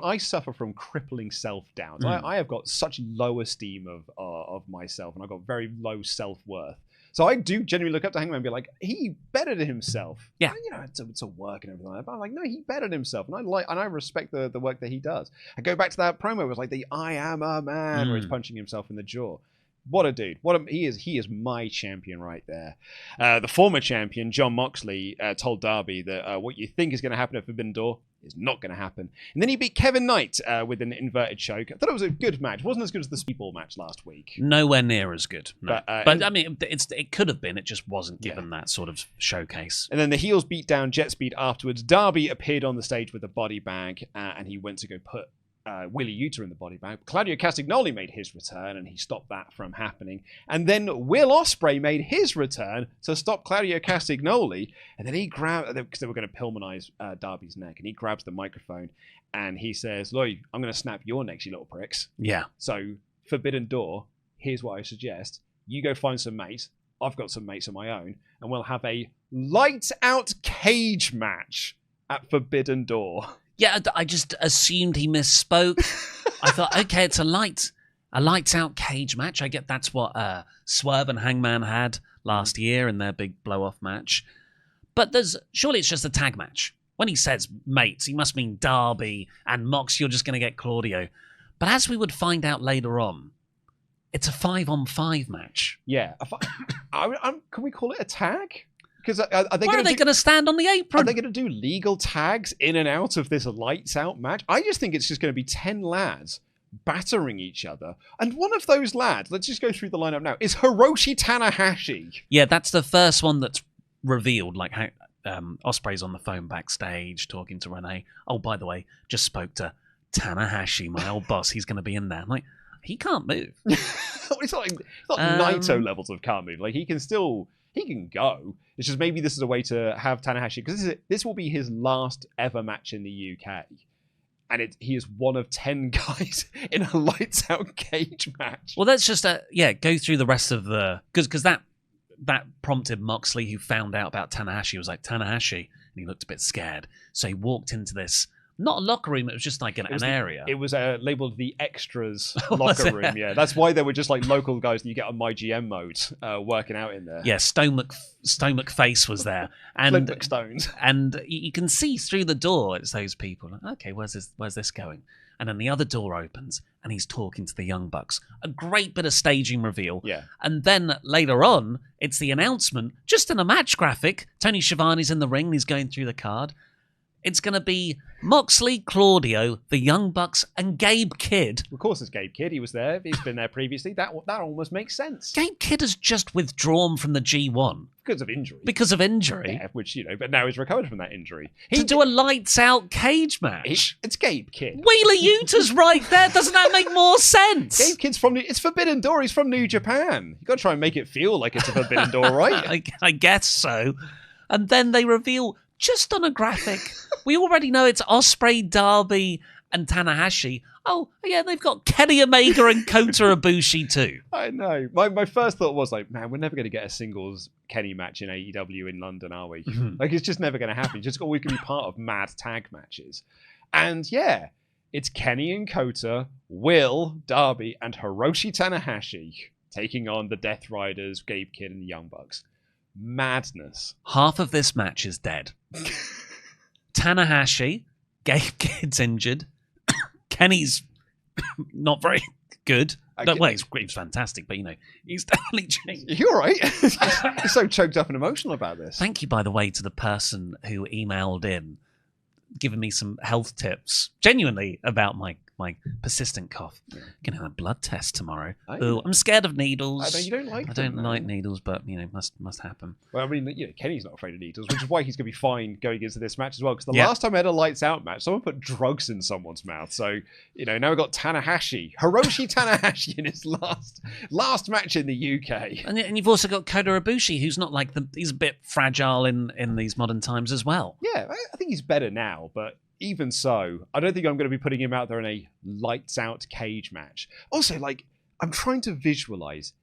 Speaker 3: I suffer from crippling self-doubt. I have got such low esteem of myself, and I've got very low self-worth. So I do genuinely look up to Hangman and be like, he bettered himself.
Speaker 1: Yeah.
Speaker 3: It's a work and everything like that. But I'm like, no, he bettered himself. And I respect the work that he does. I go back to that promo. It was like the I am a man where he's punching himself in the jaw. What a dude. He is my champion right there. The former champion, Jon Moxley, told Darby that what you think is going to happen at Forbidden Door is not going to happen. And then he beat Kevin Knight with an inverted choke. I thought it was a good match. It wasn't as good as the Speedball match last week.
Speaker 1: Nowhere near as good. No.
Speaker 3: But
Speaker 1: I mean, it could have been. It just wasn't given that sort of showcase.
Speaker 3: And then the heels beat down Jet Speed afterwards. Darby appeared on the stage with a body bag, and he went to go put Willie Utah in the body bag. Claudio Castagnoli made his return, and he stopped that from happening. And then Will Ospreay made his return to stop Claudio Castagnoli. And then he grabbed, because they were going to Pillmanize Darby's neck, and he grabs the microphone and he says, "Lloyd, I'm going to snap your necks, you little pricks."
Speaker 1: Yeah.
Speaker 3: So, Forbidden Door, here's what I suggest. You go find some mates. I've got some mates of my own, and we'll have a lights-out cage match at Forbidden Door.
Speaker 1: Yeah, I just assumed he misspoke. I thought, okay, it's a lights-out cage match. I get that's what Swerve and Hangman had last year in their big blow-off match. But surely it's just a tag match. When he says mates, he must mean Darby and Mox. You're just going to get Claudio. But as we would find out later on, it's a 5-on-5 match.
Speaker 3: Yeah. Can we call it a tag? Because are they
Speaker 1: going to stand on the apron?
Speaker 3: Are they going to do legal tags in and out of this lights out match? I just think it's just going to be 10 lads battering each other. And one of those lads, let's just go through the lineup now, is Hiroshi Tanahashi.
Speaker 1: Yeah, that's the first one that's revealed. Like how Ospreay's on the phone backstage talking to Renee. Oh, by the way, just spoke to Tanahashi, my old boss. He's going to be in there. I'm like, he can't move.
Speaker 3: It's not Naito levels of can't move. Like he can go. It's just maybe this is a way to have Tanahashi, because this will be his last ever match in the UK. And he is one of 10 guys in a lights out cage match.
Speaker 1: Well, let's just go through the rest of the... Because that prompted Moxley, who found out about Tanahashi, was like, Tanahashi, and he looked a bit scared. So he walked into this... Not a locker room, it was just like an area.
Speaker 3: It was labeled the extras locker room, yeah. That's why there were just like local guys that you get on My GM mode working out in there.
Speaker 1: Yeah, Stone McFace was there. And
Speaker 3: Flint McStones.
Speaker 1: And you can see through the door, it's those people. Okay, where's this going? And then the other door opens, and he's talking to the Young Bucks. A great bit of staging reveal.
Speaker 3: Yeah.
Speaker 1: And then later on, it's the announcement, just in a match graphic. Tony Schiavone's in the ring, and he's going through the card. It's going to be Moxley, Claudio, the Young Bucks, and Gabe Kidd.
Speaker 3: Of course, it's Gabe Kidd. He was there. He's been there previously. That almost makes sense.
Speaker 1: Gabe Kidd has just withdrawn from the G1
Speaker 3: because of injury.
Speaker 1: Yeah,
Speaker 3: which but now he's recovered from that injury.
Speaker 1: To do a lights-out cage match.
Speaker 3: It's Gabe Kidd.
Speaker 1: Wheeler Yuta's right there. Doesn't that make more sense?
Speaker 3: Gabe Kidd's it's Forbidden Door. He's from New Japan. You got to try and make it feel like it's a Forbidden Door, right?
Speaker 1: I guess so. And then they reveal, just on a graphic, we already know it's Ospreay, Darby, and Tanahashi. Oh, yeah, they've got Kenny Omega and Kota Ibushi too.
Speaker 3: I know. My first thought was like, man, we're never going to get a singles Kenny match in AEW in London, are we? Like, it's just never going to happen. It's just always going to be part of mad tag matches. And yeah, it's Kenny and Kota, Will, Darby, and Hiroshi Tanahashi taking on the Death Riders, Gabe Kidd, and the Young Bucks. Madness.
Speaker 1: Half of this match is dead. Tanahashi, Gabe Kidd's injured. Kenny's not very good. Well, he's fantastic, but he's definitely changed.
Speaker 3: You're right. You're so choked up and emotional about this.
Speaker 1: Thank you, by the way, to the person who emailed in, giving me some health tips, genuinely, about my my persistent cough.
Speaker 3: Yeah.
Speaker 1: Gonna have a blood test tomorrow.
Speaker 3: Oh.
Speaker 1: Oh, I'm scared of needles.
Speaker 3: You don't like
Speaker 1: I
Speaker 3: them,
Speaker 1: don't like
Speaker 3: though.
Speaker 1: needles, but must happen.
Speaker 3: Well, I mean, Kenny's not afraid of needles, which is why he's going to be fine going into this match as well. Because the
Speaker 1: Yeah.
Speaker 3: last time I had a lights out match, someone put drugs in someone's mouth. So, now we've got Hiroshi Tanahashi in his last match in the UK.
Speaker 1: And you've also got Kota Ibushi, who's not like he's a bit fragile in these modern times as well.
Speaker 3: Yeah, I think he's better now, but even so, I don't think I'm going to be putting him out there in a lights out cage match. Also, I'm trying to visualize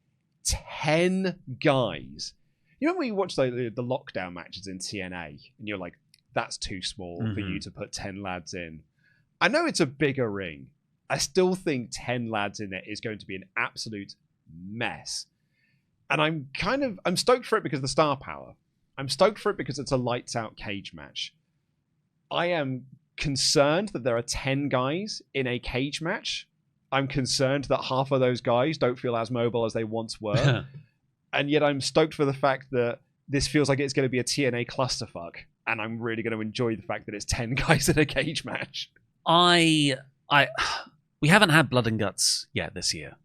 Speaker 3: 10 guys. You know when you watch the lockdown matches in TNA and you're like, that's too small for you to put 10 lads in. I know it's a bigger ring. I still think 10 lads in there is going to be an absolute mess. And I'm stoked for it because of the star power. I'm stoked for it because it's a lights out cage match. I am concerned that there are 10 guys in a cage match. I'm concerned that half of those guys don't feel as mobile as they once were. And yet I'm stoked for the fact that this feels like it's going to be a TNA clusterfuck. And I'm really going to enjoy the fact that it's 10 guys in a cage match.
Speaker 1: We haven't had Blood and Guts yet this year.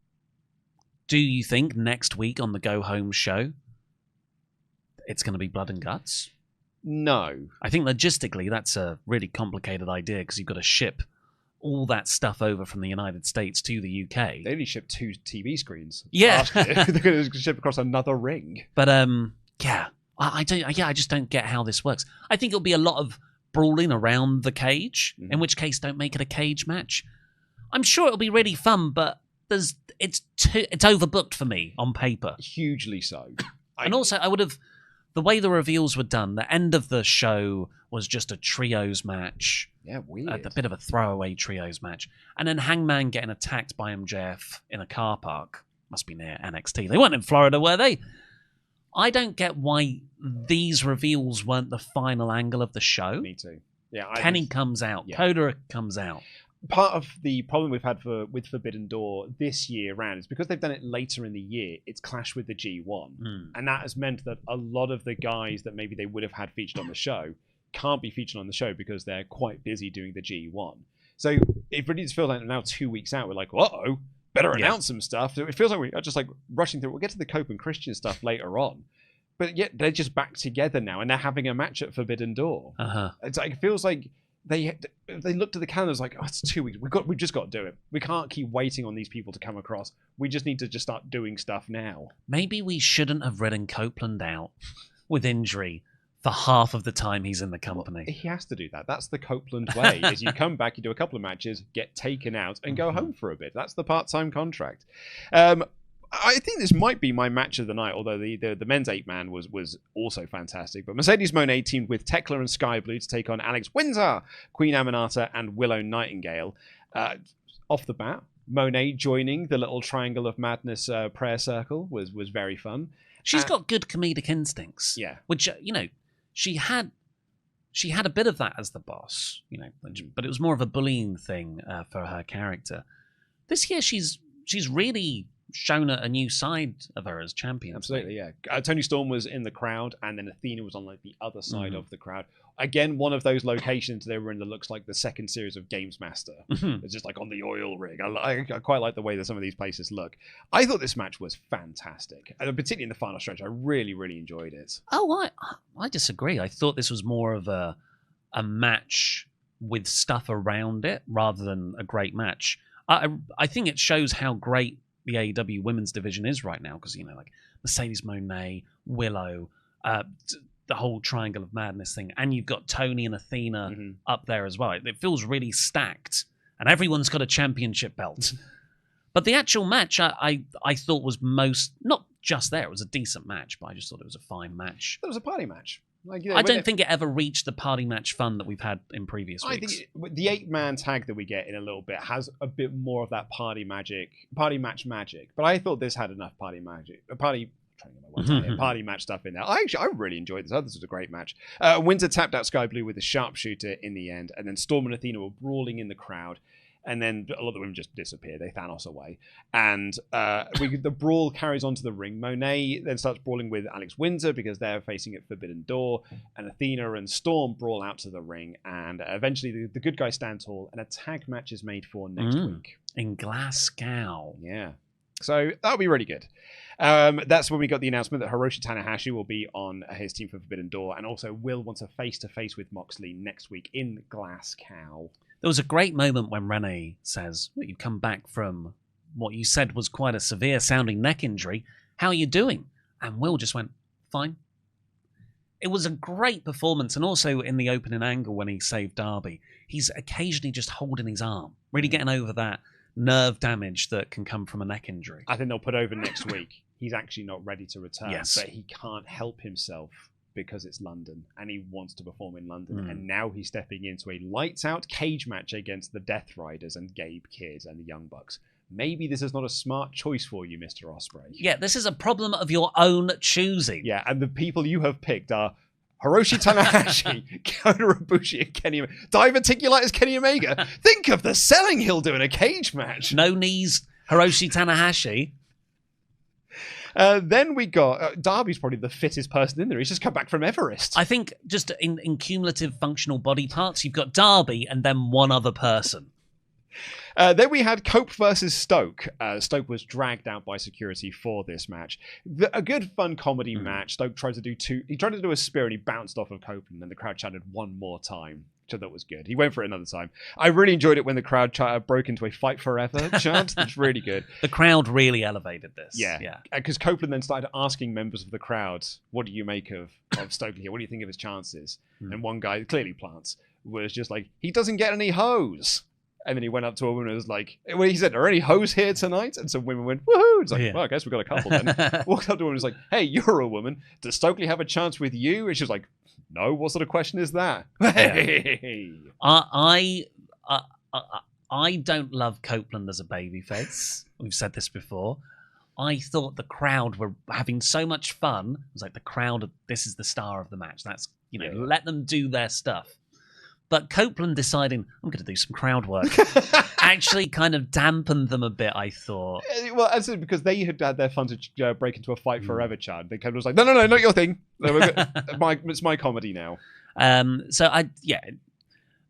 Speaker 1: Do you think next week on the Go Home show, it's going to be Blood and Guts?
Speaker 3: No.
Speaker 1: I think logistically that's a really complicated idea because you've got to ship all that stuff over from the United States to the UK.
Speaker 3: They only shipped 2 TV screens.
Speaker 1: Yeah.
Speaker 3: They're going to ship across another ring.
Speaker 1: But yeah, I just don't get how this works. I think it'll be a lot of brawling around the cage, in which case don't make it a cage match. I'm sure it'll be really fun, but it's overbooked for me on paper.
Speaker 3: Hugely so.
Speaker 1: And also, the way the reveals were done, the end of the show was just a trios match.
Speaker 3: Yeah, weird.
Speaker 1: A bit of a throwaway trios match. And then Hangman getting attacked by MJF in a car park. Must be near NXT. They weren't in Florida, were they? I don't get why these reveals weren't the final angle of the show.
Speaker 3: Me too. Yeah,
Speaker 1: Kenny comes out.
Speaker 3: Yeah.
Speaker 1: Kota comes out.
Speaker 3: Part of the problem we've had with Forbidden Door this year round is because they've done it later in the year, it's clashed with the G1. And that has meant that a lot of the guys that maybe they would have had featured on the show can't be featured on the show because they're quite busy doing the G1. So it really just feels like now 2 weeks out, we're like, uh-oh, better announce some stuff. So it feels like we're just like rushing through. We'll get to the Cope and Christian stuff later on. But yet they're just back together now and they're having a match at Forbidden Door. It's like, it feels like they looked at the calendar, like, oh, it's 2 weeks. We've just got to do it. We can't keep waiting on these people to come across. We just need to just start doing stuff now.
Speaker 1: Maybe we shouldn't have ridden Copeland out with injury for half of the time he's in the company.
Speaker 3: He has to do that. That's the Copeland way. Is you come back, you do a couple of matches, get taken out, and go home for a bit. That's the part-time contract. I think this might be my match of the night, although the men's 8-man was also fantastic. But Mercedes Moné teamed with Tekla and Sky Blue to take on Alex Windsor, Queen Aminata, and Willow Nightingale. Off the bat, Moné joining the little Triangle of Madness prayer circle was very fun.
Speaker 1: She's got good comedic instincts.
Speaker 3: Yeah.
Speaker 1: Which, she had a bit of that as the boss, but it was more of a bullying thing for her character. This year, she's really shown a new side of her as champion.
Speaker 3: Absolutely, yeah. Toni Storm was in the crowd, and then Athena was on the other side of the crowd. Again, one of those locations they were in that looks like the second series of Games Master. It's just like on the oil rig. I quite like the way that some of these places look. I thought this match was fantastic, and particularly in the final stretch. I really, really enjoyed it.
Speaker 1: Oh, I disagree. I thought this was more of a match with stuff around it rather than a great match. I think it shows how great the AEW women's division is right now because, like Mercedes Moné, Willow, the whole Triangle of Madness thing, and you've got Tony and Athena up there as well. It feels really stacked, and everyone's got a championship belt. But the actual match, I thought was not just there. It was a decent match, but I just thought it was a fine match.
Speaker 3: It was a party match.
Speaker 1: I don't think it ever reached the party match fun that we've had in previous weeks.
Speaker 3: I think the 8-man tag that we get in a little bit has a bit more of that party match magic. But I thought this had enough party match stuff in there. I really enjoyed this. I thought this was a great match. Windsor tapped out Sky Blue with a sharpshooter in the end, and then Storm and Athena were brawling in the crowd. And then a lot of the women just disappear. They Thanos away. And the brawl carries on to the ring. Monet then starts brawling with Alex Windsor because they're facing at Forbidden Door. And Athena and Storm brawl out to the ring. And eventually the good guys stand tall. And a tag match is made for next week.
Speaker 1: In Glasgow.
Speaker 3: Yeah. So that'll be really good. That's when we got the announcement that Hiroshi Tanahashi will be on his team for Forbidden Door. And also will want a face-to-face with Moxley next week in Glasgow.
Speaker 1: There was a great moment when Renee says, well, you've come back from what you said was quite a severe-sounding neck injury. How are you doing? And Will just went, fine. It was a great performance. And also in the opening angle when he saved Darby, he's occasionally just holding his arm, really getting over that nerve damage that can come from a neck injury.
Speaker 3: I think they'll put over next week. He's actually not ready to return,
Speaker 1: Yes.
Speaker 3: but he can't help himself because it's London and he wants to perform in London. And now he's stepping into a lights out cage match against the Death Riders and Gabe Kidd and the Young Bucks. Maybe this is not a smart choice for you, Mr. Ospreay.
Speaker 1: Yeah, this is a problem of your own choosing.
Speaker 3: Yeah, and the people you have picked are Hiroshi Tanahashi, Kota Ibushi, and Kenny Omega. Diverticulitis Kenny Omega. Think of the selling he'll do in a cage match.
Speaker 1: No knees, Hiroshi Tanahashi.
Speaker 3: Then we got Darby's probably the fittest person in there. He's just come back from Everest.
Speaker 1: I think just in cumulative functional body parts, you've got Darby and then one other person.
Speaker 3: Then we had Cope versus Stoke. Stoke was dragged out by security for this match. A good fun comedy match. Stoke tried to do a spear and he bounced off of Copeland and the crowd chanted one more time. So that was good. He went for it another time. I really enjoyed it when the crowd broke into a fight forever chant. It's really good.
Speaker 1: The crowd really elevated this.
Speaker 3: Yeah. Because Copeland then started asking members of the crowd, what do you make of Stokely here? What do you think of his chances? And one guy, clearly Plants, was just like, he doesn't get any hoes. And then he went up to a woman and was like, well, he said, are any hoes here tonight? And some women went, woohoo! It's like, well, I guess we've got a couple then. Walked up to a woman and was like, hey, you're a woman. Does Stokely have a chance with you? And she was like, no, what sort of question is that? Hey.
Speaker 1: I don't love Copeland as a babyface. We've said this before. I thought the crowd were having so much fun. It was like the crowd, this is the star of the match. That's, let them do their stuff. But Copeland deciding, I'm going to do some crowd work, actually kind of dampened them a bit, I thought.
Speaker 3: Well, as because they had their fun to break into a fight forever, Chad. They kind of was like, no, not your thing. No, it's my comedy now.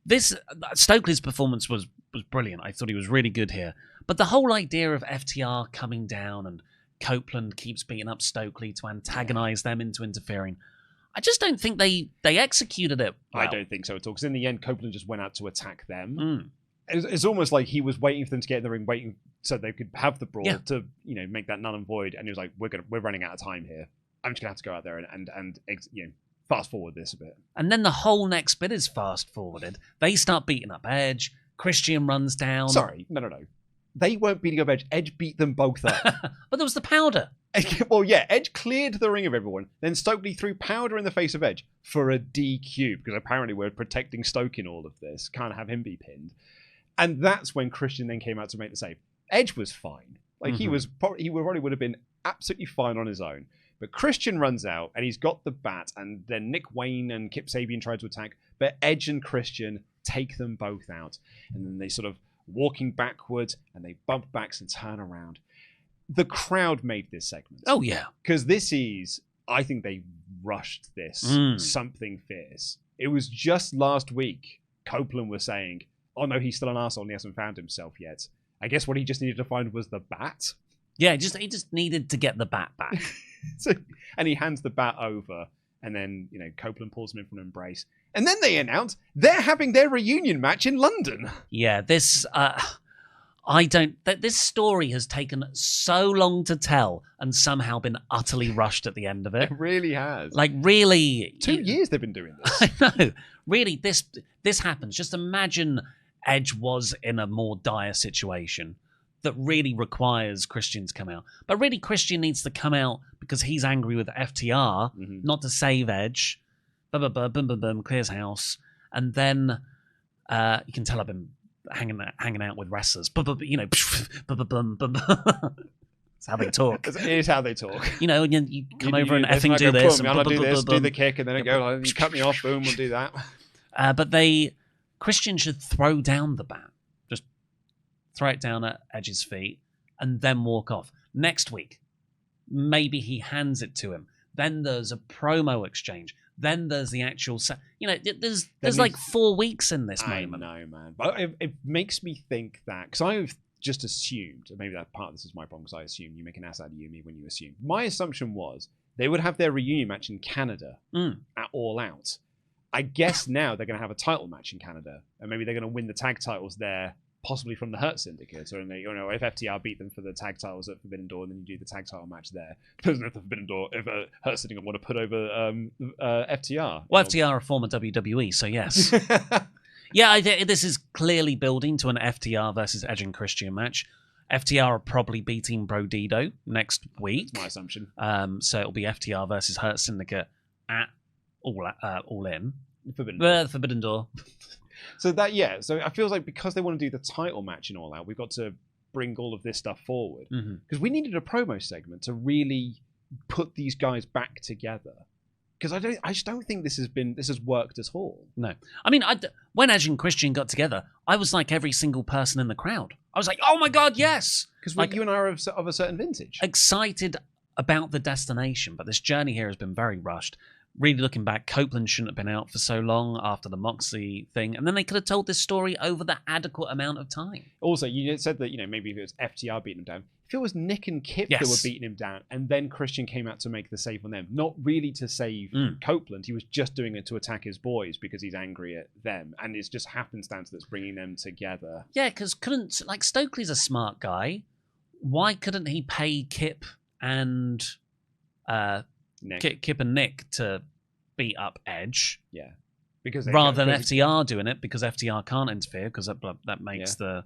Speaker 3: This Stokely's performance was brilliant. I thought he was really good here. But the whole idea of FTR coming down and Copeland keeps beating up Stokely to antagonize them into interfering, I just don't think they executed it well. I don't think so at all. Because in the end, Copeland just went out to attack them. It's almost like he was waiting for them to get in the ring, waiting so they could have the brawl to make that null and void. And he was like, "We're running out of time here. I'm just gonna have to go out there and fast forward this a bit." And
Speaker 1: then the whole next bit is fast forwarded. They start beating up Edge. Christian runs down.
Speaker 3: Sorry, no. They weren't beating up Edge. Edge beat them both up.
Speaker 1: But there was the powder.
Speaker 3: Well, yeah, Edge cleared the ring of everyone. Then Stokely threw powder in the face of Edge for a DQ because apparently we're protecting Stoke in all of this. Can't have him be pinned. And that's when Christian then came out to make the save. Edge was fine. Like he probably would have been absolutely fine on his own. But Christian runs out and he's got the bat. And then Nick Wayne and Kip Sabian try to attack. But Edge and Christian take them both out. And then they sort of walking backwards and they bump backs and turn around. The crowd made this segment.
Speaker 1: Oh, yeah.
Speaker 3: Because I think they rushed this. Something fierce. It was just last week, Copeland was saying, oh no, he's still an arsehole and he hasn't found himself yet. I guess what he just needed to find was the bat.
Speaker 1: Yeah, he just needed to get the bat back.
Speaker 3: And he hands the bat over and then, Copeland pulls him in for an embrace. And then they announce they're having their reunion match in London.
Speaker 1: Yeah, this story has taken so long to tell and somehow been utterly rushed at the end of it.
Speaker 3: It really has.
Speaker 1: Like, really.
Speaker 3: 2 years they've been doing this.
Speaker 1: I know. Really, this happens. Just imagine Edge was in a more dire situation that really requires Christian to come out. But really, Christian needs to come out because he's angry with FTR, not to save Edge. Boom, clears house. And then you can tell I've been hanging out with wrestlers. It's how they talk.
Speaker 3: It is how they talk.
Speaker 1: You come over and effing do this.
Speaker 3: And I'll do this, do the kick, and then it go, you cut me off, boom, we'll do that.
Speaker 1: But Christian should throw down the bat. Just throw it down at Edge's feet, and then walk off. Next week, maybe he hands it to him. Then there's a promo exchange. Then there's the actual... there's like 4 weeks in this moment.
Speaker 3: I know, man. But it makes me think that... Because I've just assumed, and maybe that part of this is my problem, because I assume you make an ass out of me when you assume. My assumption was they would have their reunion match in Canada at All Out. I guess now they're going to have a title match in Canada, and maybe they're going to win the tag titles there, possibly from the Hurt Syndicate, or if FTR beat them for the tag titles at Forbidden Door, then you do the tag title match there. Depends on if the Forbidden Door, if Hurt Syndicate want to put over FTR.
Speaker 1: Well, FTR are former WWE, so yes. Yeah, I think this is clearly building to an FTR versus Edge and Christian match. FTR are probably beating Brodido next week.
Speaker 3: That's my assumption.
Speaker 1: So it'll be FTR versus Hurt Syndicate at All In.
Speaker 3: Forbidden
Speaker 1: Door.
Speaker 3: So I feel like because they want to do the title match in All Out, we've got to bring all of this stuff forward. Because we needed a promo segment to really put these guys back together. Because I just don't think this has worked at all.
Speaker 1: No. I mean, when Edge and Christian got together, I was like every single person in the crowd. I was like, oh my God, yes!
Speaker 3: Because you and I are of a certain vintage.
Speaker 1: Excited about the destination, but this journey here has been very rushed. Really looking back, Copeland shouldn't have been out for so long after the Moxley thing, and then they could have told this story over the adequate amount of time.
Speaker 3: Also, you said that maybe if it was FTR beating him down, if it was Nick and Kip that were beating him down, and then Christian came out to make the save on them, not really to save Copeland, he was just doing it to attack his boys because he's angry at them, and it's just happenstance that's bringing them together.
Speaker 1: Yeah, because Stokely's a smart guy. Why couldn't he pay Kip and Kip and Nick to beat up Edge?
Speaker 3: Yeah, because
Speaker 1: rather than FTR doing it, because FTR can't interfere, because that makes the.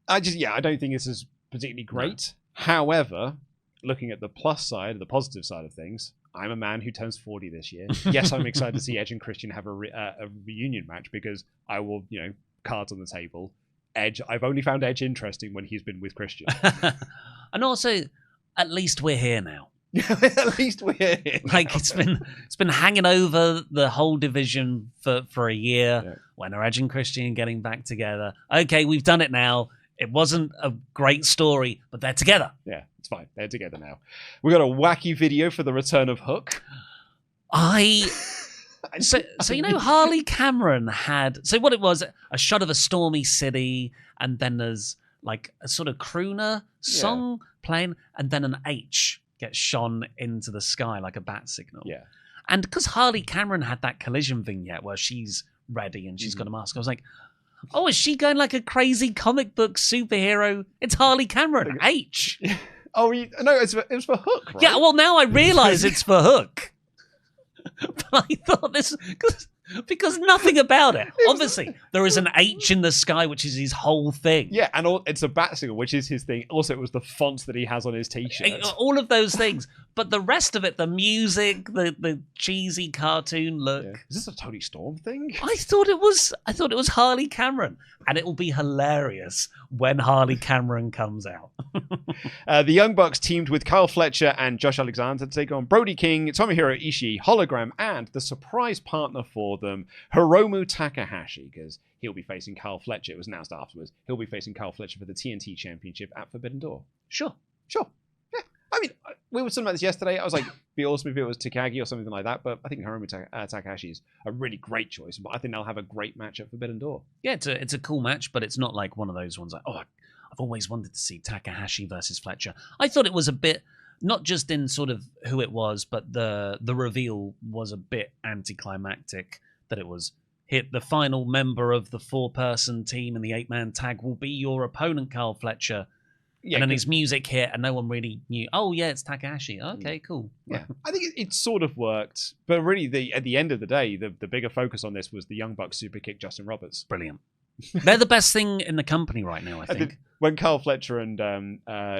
Speaker 3: I don't think this is particularly great. No. However, looking at the plus side, the positive side of things, I'm a man who turns 40 this year. Yes, I'm excited to see Edge and Christian have a reunion match, because I will, cards on the table. Edge, I've only found Edge interesting when he's been with Christian.
Speaker 1: And also, at least we're here now.
Speaker 3: At least we're here.
Speaker 1: Like it's been hanging over the whole division for a year. Yeah. When are Edge and Christian getting back together? Okay, we've done it now. It wasn't a great story, but they're together.
Speaker 3: Yeah, it's fine. They're together now. We got a wacky video for the return of Hook.
Speaker 1: Harley Cameron had... So what it was, a shot of a stormy city, and then there's like a sort of crooner song playing, and then an H gets shone into the sky like a bat signal.
Speaker 3: Yeah.
Speaker 1: And because Harley Cameron had that collision vignette where she's ready and she's got a mask, I was like, oh, is she going like a crazy comic book superhero? It's Harley Cameron. H.
Speaker 3: Oh, no, it was for Hook, right?
Speaker 1: Yeah, well, now I realise it's for Hook. But I thought this... Because nothing about it. Obviously, there is an H in the sky, which is his whole thing.
Speaker 3: Yeah, and it's a bat signal, which is his thing. Also, it was the font that he has on his T-shirt.
Speaker 1: All of those things. But the rest of it, the music, the cheesy cartoon look. Yeah.
Speaker 3: Is this a Tony Storm thing?
Speaker 1: I thought it was Harley Cameron. And it will be hilarious when Harley Cameron comes out.
Speaker 3: The Young Bucks teamed with Kyle Fletcher and Josh Alexander to take on Brody King, Tomohiro Ishii, Hologram, and the surprise partner for them, Hiromu Takahashi, because he'll be facing Kyle Fletcher. It was announced afterwards. He'll be facing Kyle Fletcher for the TNT Championship at Forbidden Door.
Speaker 1: Sure.
Speaker 3: Yeah. I mean, we were talking about this yesterday. I was like, it'd be awesome if it was Takagi or something like that, but I think Hiromu Takahashi is a really great choice. But I think they'll have a great match at Forbidden Door.
Speaker 1: Yeah, it's a cool match, but it's not like one of those ones like, oh, I've always wanted to see Takahashi versus Fletcher. I thought it was a bit, not just in sort of who it was, but the reveal was a bit anticlimactic, that it was hit the final member of the 4-person team in the 8-man tag will be your opponent, Kyle Fletcher. Yeah, and then his music hit and no one really knew, oh yeah, it's Takahashi. Okay, cool.
Speaker 3: Yeah, I think it sort of worked, but really at the end of the day, the bigger focus on this was the Young Bucks super kick Justin Roberts.
Speaker 1: Brilliant. They're the best thing in the company right now, I think.
Speaker 3: When Kyle Fletcher and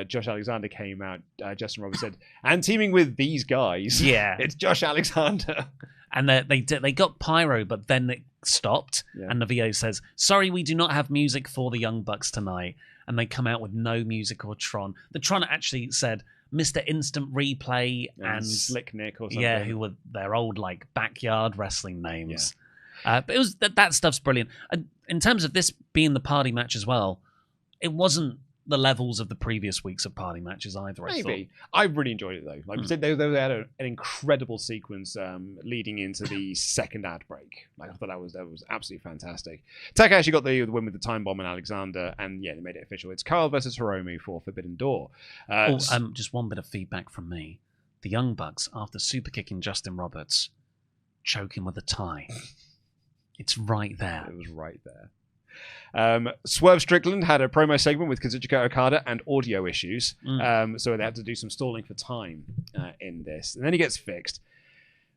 Speaker 3: Josh Alexander came out, Justin Roberts said, and teaming with these guys, it's Josh Alexander.
Speaker 1: And they got pyro, but then it stopped. Yeah. And the VO says, sorry, we do not have music for the Young Bucks tonight. And they come out with no music or Tron. The Tron actually said Mr. Instant Replay and
Speaker 3: Slick Nick or something.
Speaker 1: Yeah, who were their old like backyard wrestling names. Yeah. But it was that stuff's brilliant. In terms of this being the party match as well, it wasn't the levels of the previous weeks of party matches either.
Speaker 3: Maybe. I really enjoyed it though. Like they had an incredible sequence leading into the second ad break. Like I thought that was absolutely fantastic. Taka actually got the win with the time bomb and Alexander, and yeah, they made it official. It's Kyle versus Hiromu for Forbidden Door.
Speaker 1: Just one bit of feedback from me: the Young Bucks, after super kicking Justin Roberts, choking with a tie. It's right there.
Speaker 3: It was right there. Swerve Strickland had a promo segment with Kazuchika Okada and audio issues, so they had to do some stalling for time in this, and then he gets fixed.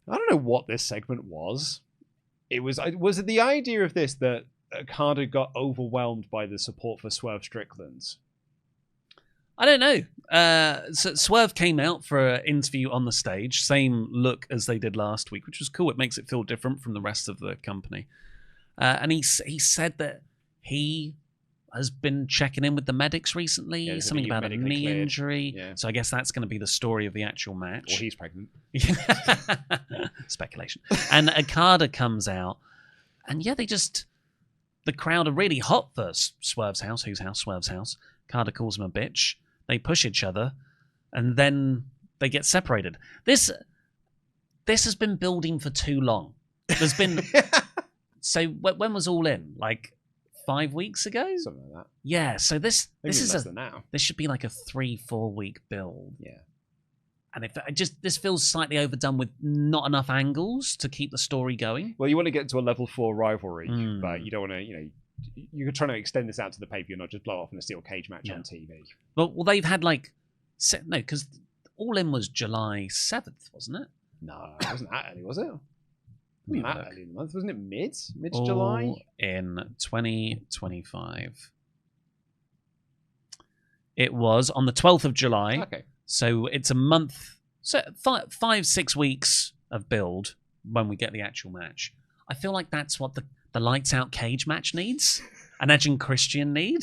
Speaker 3: I don't know what this segment was. Was it the idea of this that Okada got overwhelmed by the support for Swerve Strickland?
Speaker 1: I don't know. So Swerve came out for an interview on the stage, same look as they did last week, which was cool. It makes it feel different from the rest of the company, and he said that he has been checking in with the medics recently, something about a knee injury. Yeah. So I guess that's going to be the story of the actual match.
Speaker 3: Well, he's pregnant.
Speaker 1: Speculation. And Okada comes out, and yeah, the crowd are really hot for Swerve's house. Whose house? Swerve's house. Okada calls him a bitch. They push each other, and then they get separated. This has been building for too long. There's been... So when was All In? Like 5 weeks ago?
Speaker 3: Something like that.
Speaker 1: Yeah, so this is
Speaker 3: less than now.
Speaker 1: This should be like a 3-4 week build.
Speaker 3: Yeah.
Speaker 1: And this feels slightly overdone with not enough angles to keep the story going.
Speaker 3: Well, you want to get to a level 4 rivalry, but you don't want to, you're trying to extend this out to the pay-per-view, not just blow off in a steel cage match on TV.
Speaker 1: Well, they've had because All In was July 7th, wasn't it?
Speaker 3: No, it wasn't that early, was it? Wasn't that early in the month? Wasn't it mid-July?
Speaker 1: All In 2025. It was on the 12th of July.
Speaker 3: Okay.
Speaker 1: So it's a month, so 5-6 weeks of build when we get the actual match. I feel like that's what the lights out cage match needs. And Edge and Christian need.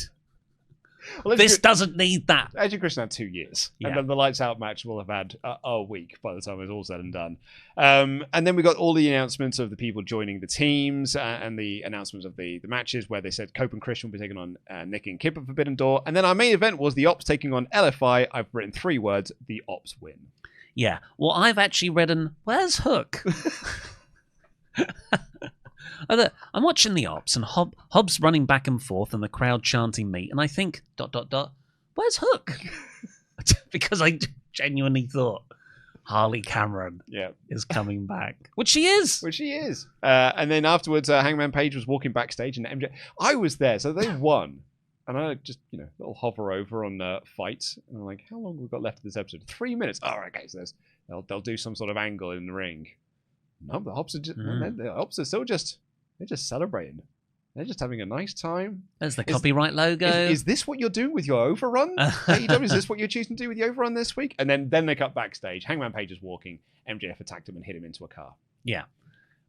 Speaker 1: Well, this doesn't need that.
Speaker 3: Edge and Christian had 2 years. Yeah. And then the lights out match will have had a week by the time it's all said and done. And then we got all the announcements of the people joining the teams and the announcements of the matches where they said Cope and Christian will be taking on Nick and Kip at Forbidden Door. And then our main event was the Ops taking on LFI. I've written 3 words: the Ops win.
Speaker 1: Yeah. Well, I've actually written, where's Hook? I'm watching the Ops and Hobbs running back and forth and the crowd chanting meat, and I think ... where's Hook? Because I genuinely thought Harley Cameron is coming back, which she is.
Speaker 3: And then afterwards, Hangman Page was walking backstage, and MJ. I was there, so they won. And I just, little hover over on fights, and I'm like, how long have we got left of this episode? 3 minutes. Oh, okay, so they'll do some sort of angle in the ring. No, the Hobbs are still just. They're just celebrating. They're just having a nice time.
Speaker 1: There's the copyright logo.
Speaker 3: Is this what you're doing with your overrun? AEW, is this what you're choosing to do with the overrun this week? And then they cut backstage. Hangman Page is walking. MJF attacked him and hit him into a car.
Speaker 1: Yeah.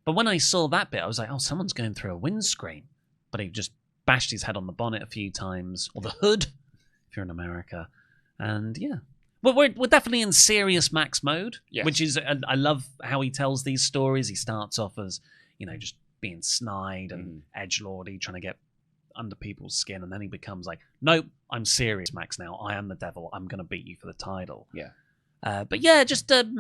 Speaker 1: But when I saw that bit, I was like, oh, someone's going through a windscreen. But he just bashed his head on the bonnet a few times. Or the hood, if you're in America. And yeah. Well, we're definitely in serious Max mode.
Speaker 3: Yes.
Speaker 1: Which is, I love how he tells these stories. He starts off as, just being snide and edgelordy, trying to get under people's skin, and then he becomes like, nope, I'm serious, Max, now. I am the devil. I'm going to beat you for the title.
Speaker 3: Yeah.
Speaker 1: But yeah, just it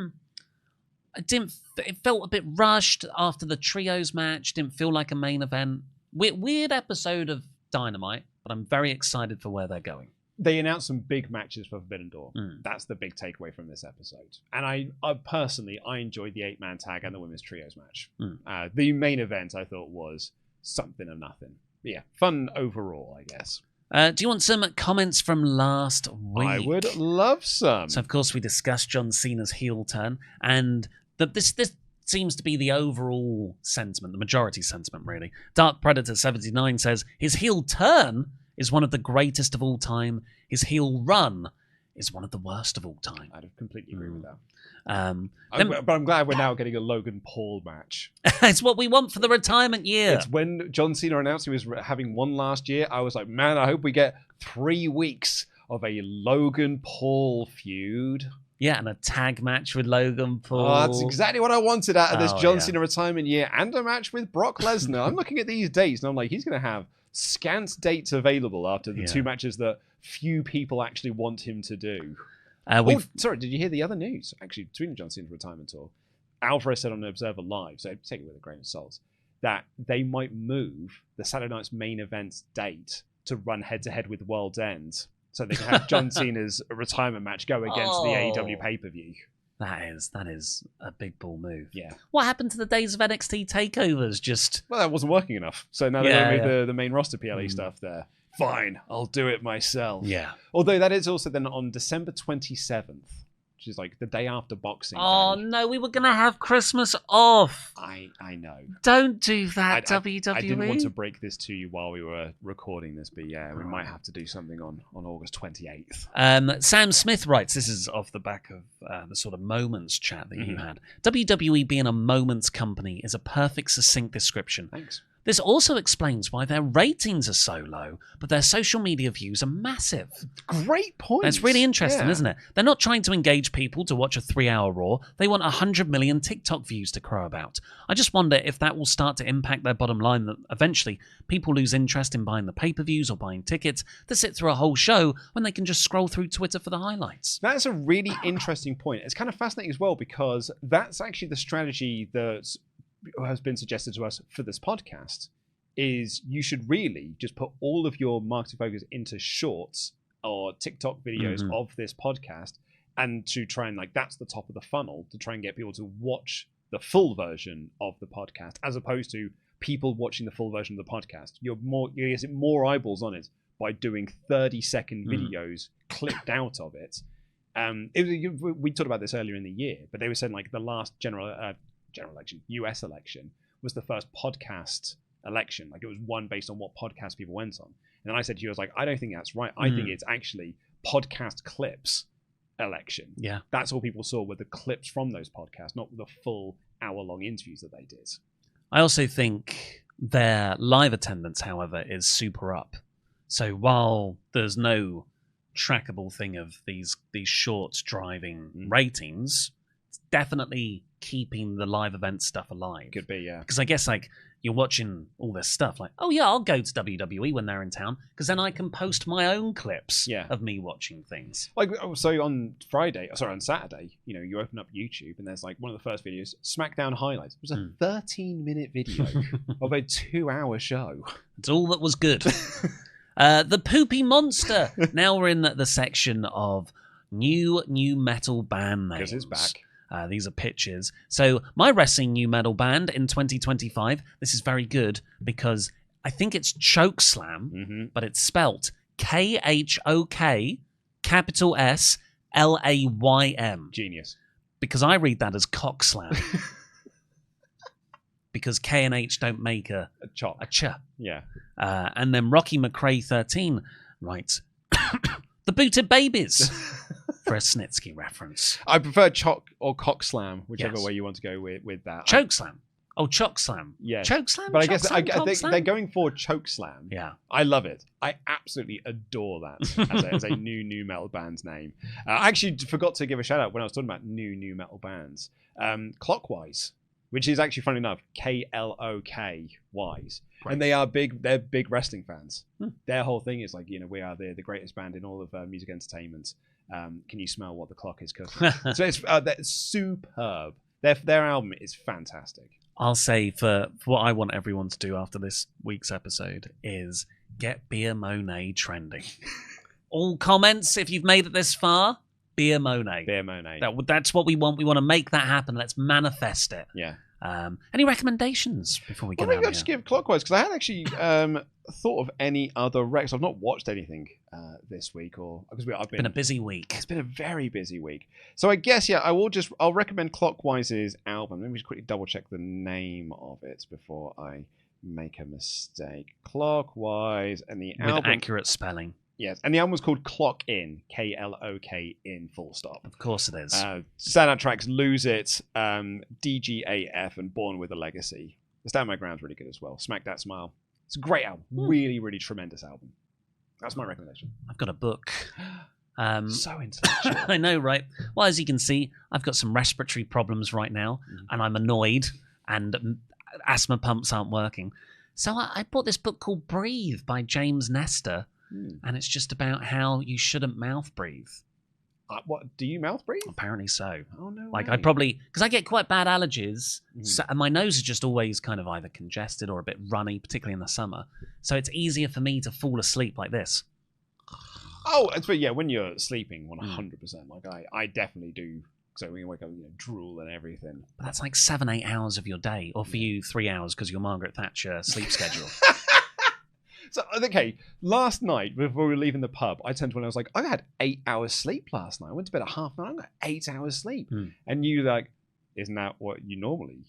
Speaker 1: felt a bit rushed after the trios match. Didn't feel like a main event. Weird episode of Dynamite, but I'm very excited for where they're going.
Speaker 3: They announced some big matches for Forbidden Door. That's the big takeaway from this episode. And I personally enjoyed the 8-man tag and the women's trios match. The main event I thought was something of nothing. But yeah, fun overall, I guess.
Speaker 1: Do you want some comments from last week?
Speaker 3: I would love some.
Speaker 1: So, of course, we discussed John Cena's heel turn. And this seems to be the overall sentiment, the majority sentiment, really. Dark Predator 79 says, his heel turn is one of the greatest of all time. His heel run is one of the worst of all time.
Speaker 3: I'd completely agree with that. But I'm glad we're now getting a Logan Paul match.
Speaker 1: It's what we want for the retirement year.
Speaker 3: It's when John Cena announced he was having one last year, I was like, man, I hope we get 3 weeks of a Logan Paul feud.
Speaker 1: Yeah, and a tag match with Logan Paul.
Speaker 3: Oh, that's exactly what I wanted out of this John Cena retirement year, and a match with Brock Lesnar. I'm looking at these dates, and I'm like, he's going to have scant dates available after the two matches that few people actually want him to do. Sorry, did you hear the other news? Actually, between John Cena's retirement tour, Alvarez said on Observer Live, so take it with a grain of salt, that they might move the Saturday Night's main event date to run head-to-head with World's End, so they can have John Cena's retirement match go against the AEW pay-per-view.
Speaker 1: That is a big ball move.
Speaker 3: Yeah.
Speaker 1: What happened to the days of NXT takeovers?
Speaker 3: Well, that wasn't working enough. So now they're going to move the main roster PLE stuff there. Fine, I'll do it myself.
Speaker 1: Yeah.
Speaker 3: Although that is also then on December 27th, which is like the day after Boxing Day.
Speaker 1: Oh, no, we were going to have Christmas off.
Speaker 3: I know.
Speaker 1: Don't do that, WWE.
Speaker 3: I didn't want to break this to you while we were recording this, but yeah, we might have to do something on August 28th.
Speaker 1: Sam Smith writes, this is off the back of the sort of moments chat that you had. WWE being a moments company is a perfect, succinct description.
Speaker 3: Thanks.
Speaker 1: This also explains why their ratings are so low, but their social media views are massive.
Speaker 3: Great point.
Speaker 1: That's really interesting, isn't it? They're not trying to engage people to watch a 3-hour Raw. They want 100 million TikTok views to crow about. I just wonder if that will start to impact their bottom line, that eventually people lose interest in buying the pay-per-views or buying tickets to sit through a whole show when they can just scroll through Twitter for the highlights.
Speaker 3: That's a really interesting point. It's kind of fascinating as well, because that's actually the strategy that has been suggested to us for this podcast, is you should really just put all of your marketing focus into shorts or TikTok videos of this podcast, and to try and, like, that's the top of the funnel to try and get people to watch the full version of the podcast, as opposed to people watching the full version of the podcast. You're getting more eyeballs on it by doing 30-second videos clipped out of it. We talked about this earlier in the year, but they were saying, like, the last general election, US election, was the first podcast election. Like, it was one based on what podcast people went on. And then I said to you, I was like, I don't think that's right. I think it's actually podcast clips election.
Speaker 1: Yeah.
Speaker 3: That's all people saw, were the clips from those podcasts, not the full hour-long interviews that they did.
Speaker 1: I also think their live attendance, however, is super up. So while there's no trackable thing of these shorts driving ratings, it's definitely keeping the live event stuff alive.
Speaker 3: Could be, yeah.
Speaker 1: Because I guess, like, you're watching all this stuff, like, oh yeah, I'll go to WWE when they're in town, because then I can post my own clips of me watching things.
Speaker 3: Like, so on Saturday, you open up YouTube and there's, like, one of the first videos, SmackDown highlights. It was a 13-minute video of a 2-hour show.
Speaker 1: It's all that was good. The Poopy Monster. Now we're in the section of new metal band names.
Speaker 3: Because it's back.
Speaker 1: These are pitches. So my wrestling new metal band in 2025, this is very good because I think it's Chokeslam, but it's spelt KHOK capital S LAYM.
Speaker 3: Genius.
Speaker 1: Because I read that as Cockslam. Because K and H don't make a ch.
Speaker 3: Yeah.
Speaker 1: And then Rocky McRae 13 writes, The Booted Babies. For a Snitsky reference.
Speaker 3: I prefer Chock or Cockslam, whichever way you want to go with that.
Speaker 1: Chokeslam. Oh, Chokeslam.
Speaker 3: Yeah.
Speaker 1: Chokeslam?
Speaker 3: But I think they're going for Chokeslam.
Speaker 1: Yeah.
Speaker 3: I love it. I absolutely adore that as a new metal band's name. I actually forgot to give a shout out when I was talking about new metal bands. Clockwise, which is actually, funny enough, KLOK wise. Right. And they're big wrestling fans. Their whole thing is like, we are the greatest band in all of music entertainment. Can you smell what the clock is cooking? So it's superb. Their album is fantastic.
Speaker 1: I'll say for what I want everyone to do after this week's episode is get Beer Monet trending. All comments, if you've made it this far, Beer Monet.
Speaker 3: Beer Monet.
Speaker 1: That's what we want. We want to make that happen. Let's manifest it.
Speaker 3: Yeah.
Speaker 1: Any recommendations before we get out of here?
Speaker 3: I think I'll just give Clockwise, because I hadn't actually thought of any other recs. I've not watched anything this week, because I've been
Speaker 1: a busy week.
Speaker 3: It's been a very busy week. So I guess, I'll recommend Clockwise's album. Let me just quickly double check the name of it before I make a mistake. Clockwise, and the album...
Speaker 1: With accurate spelling.
Speaker 3: Yes, and the album was called Clock In, KLOK in, full stop.
Speaker 1: Of course it is.
Speaker 3: Standout tracks, Lose It, DGAF, and Born With a Legacy. The Stand My Ground's really good as well. Smack That Smile. It's a great album. Really, really tremendous album. That's my recommendation.
Speaker 1: I've got a book.
Speaker 3: So intellectual.
Speaker 1: I know, right? Well, as you can see, I've got some respiratory problems right now, and I'm annoyed, and asthma pumps aren't working. So I bought this book called Breathe by James Nestor, and it's just about how you shouldn't mouth breathe.
Speaker 3: What, do you mouth breathe?
Speaker 1: Apparently so.
Speaker 3: Oh, no
Speaker 1: Like
Speaker 3: way.
Speaker 1: I probably, because I get quite bad allergies, so, and my nose is just always kind of either congested or a bit runny, particularly in the summer. So it's easier for me to fall asleep like this.
Speaker 3: Oh, but yeah, when you're sleeping, 100%. Like I definitely do. So when you wake up, drool and everything.
Speaker 1: But that's like 7-8 hours of your day, or for you 3 hours because your Margaret Thatcher sleep schedule.
Speaker 3: So, okay, last night before we were leaving the pub, I turned to one and I was like, I had 8 hours sleep last night. I went to bed at 9:30. I got 8 hours sleep. And you like, isn't that what you normally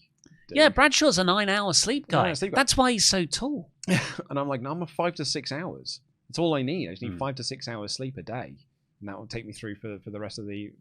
Speaker 3: do?
Speaker 1: Yeah, Bradshaw's a 9-hour sleep guy.
Speaker 3: 9-hour sleep guy.
Speaker 1: That's why he's so tall.
Speaker 3: And I'm like, no, I'm a 5 to 6 hours. That's all I need. I just need 5 to 6 hours sleep a day. And that will take me through for the rest of it.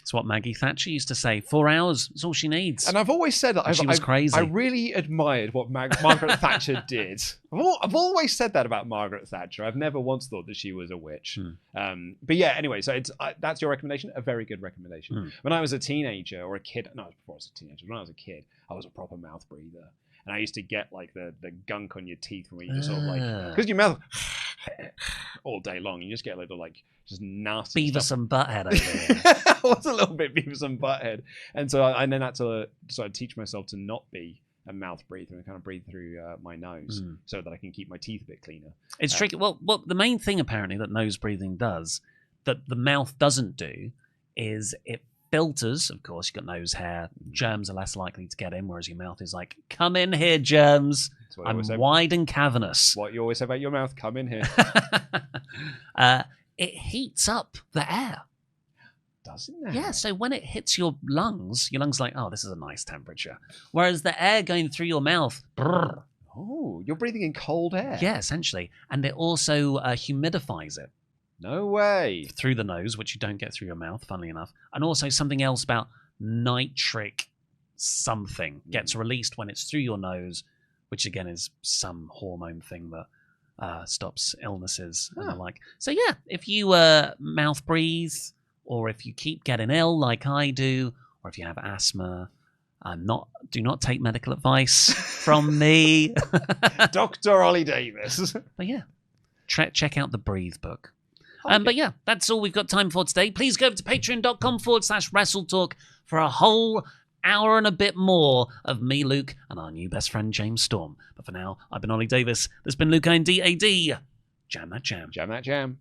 Speaker 1: It's what Maggie Thatcher used to say. 4 hours is all she needs.
Speaker 3: And I've always said that
Speaker 1: she was crazy.
Speaker 3: I really admired what Margaret Thatcher did. I've always said that about Margaret Thatcher. I've never once thought that she was a witch. But yeah, anyway, so that's your recommendation. A very good recommendation. When I was a teenager or a kid, no, before I was a teenager. When I was a kid, I was a proper mouth breather. And I used to get like the gunk on your teeth where you just sort of like, because your mouth all day long, you just get a little like just nasty
Speaker 1: Beavis
Speaker 3: stuff.
Speaker 1: and Butthead over here.
Speaker 3: I was a little bit Beavis and Butthead. And so I then had to sort of teach myself to not be a mouth breather and kind of breathe through my nose so that I can keep my teeth a bit cleaner.
Speaker 1: It's tricky. Well, the main thing apparently that nose breathing does that the mouth doesn't do is it filters. Of course, you've got nose hair. Germs are less likely to get in, whereas your mouth is like, come in here, germs. I'm wide and cavernous.
Speaker 3: What you always say about your mouth, come in here.
Speaker 1: It heats up the air.
Speaker 3: Doesn't it?
Speaker 1: Yeah, so when it hits your lungs are like, oh, this is a nice temperature. Whereas the air going through your mouth, brrr.
Speaker 3: Oh, you're breathing in cold air.
Speaker 1: Yeah, essentially. And it also humidifies it.
Speaker 3: No way.
Speaker 1: Through the nose, which you don't get through your mouth, funnily enough. And also something else about nitric something gets released when it's through your nose, which again is some hormone thing that stops illnesses and the like. So yeah, if you mouth breathe, or if you keep getting ill like I do, or if you have asthma, do not take medical advice from me.
Speaker 3: Dr. Ollie Davis.
Speaker 1: But yeah, check out the Breathe book. But yeah, that's all we've got time for today. Please go over to patreon.com/WrestleTalk for a whole hour and a bit more of me, Luke, and our new best friend, James Storm. But for now, I've been Ollie Davis. There's been Luke and DAD. Jam that jam.
Speaker 3: Jam that jam.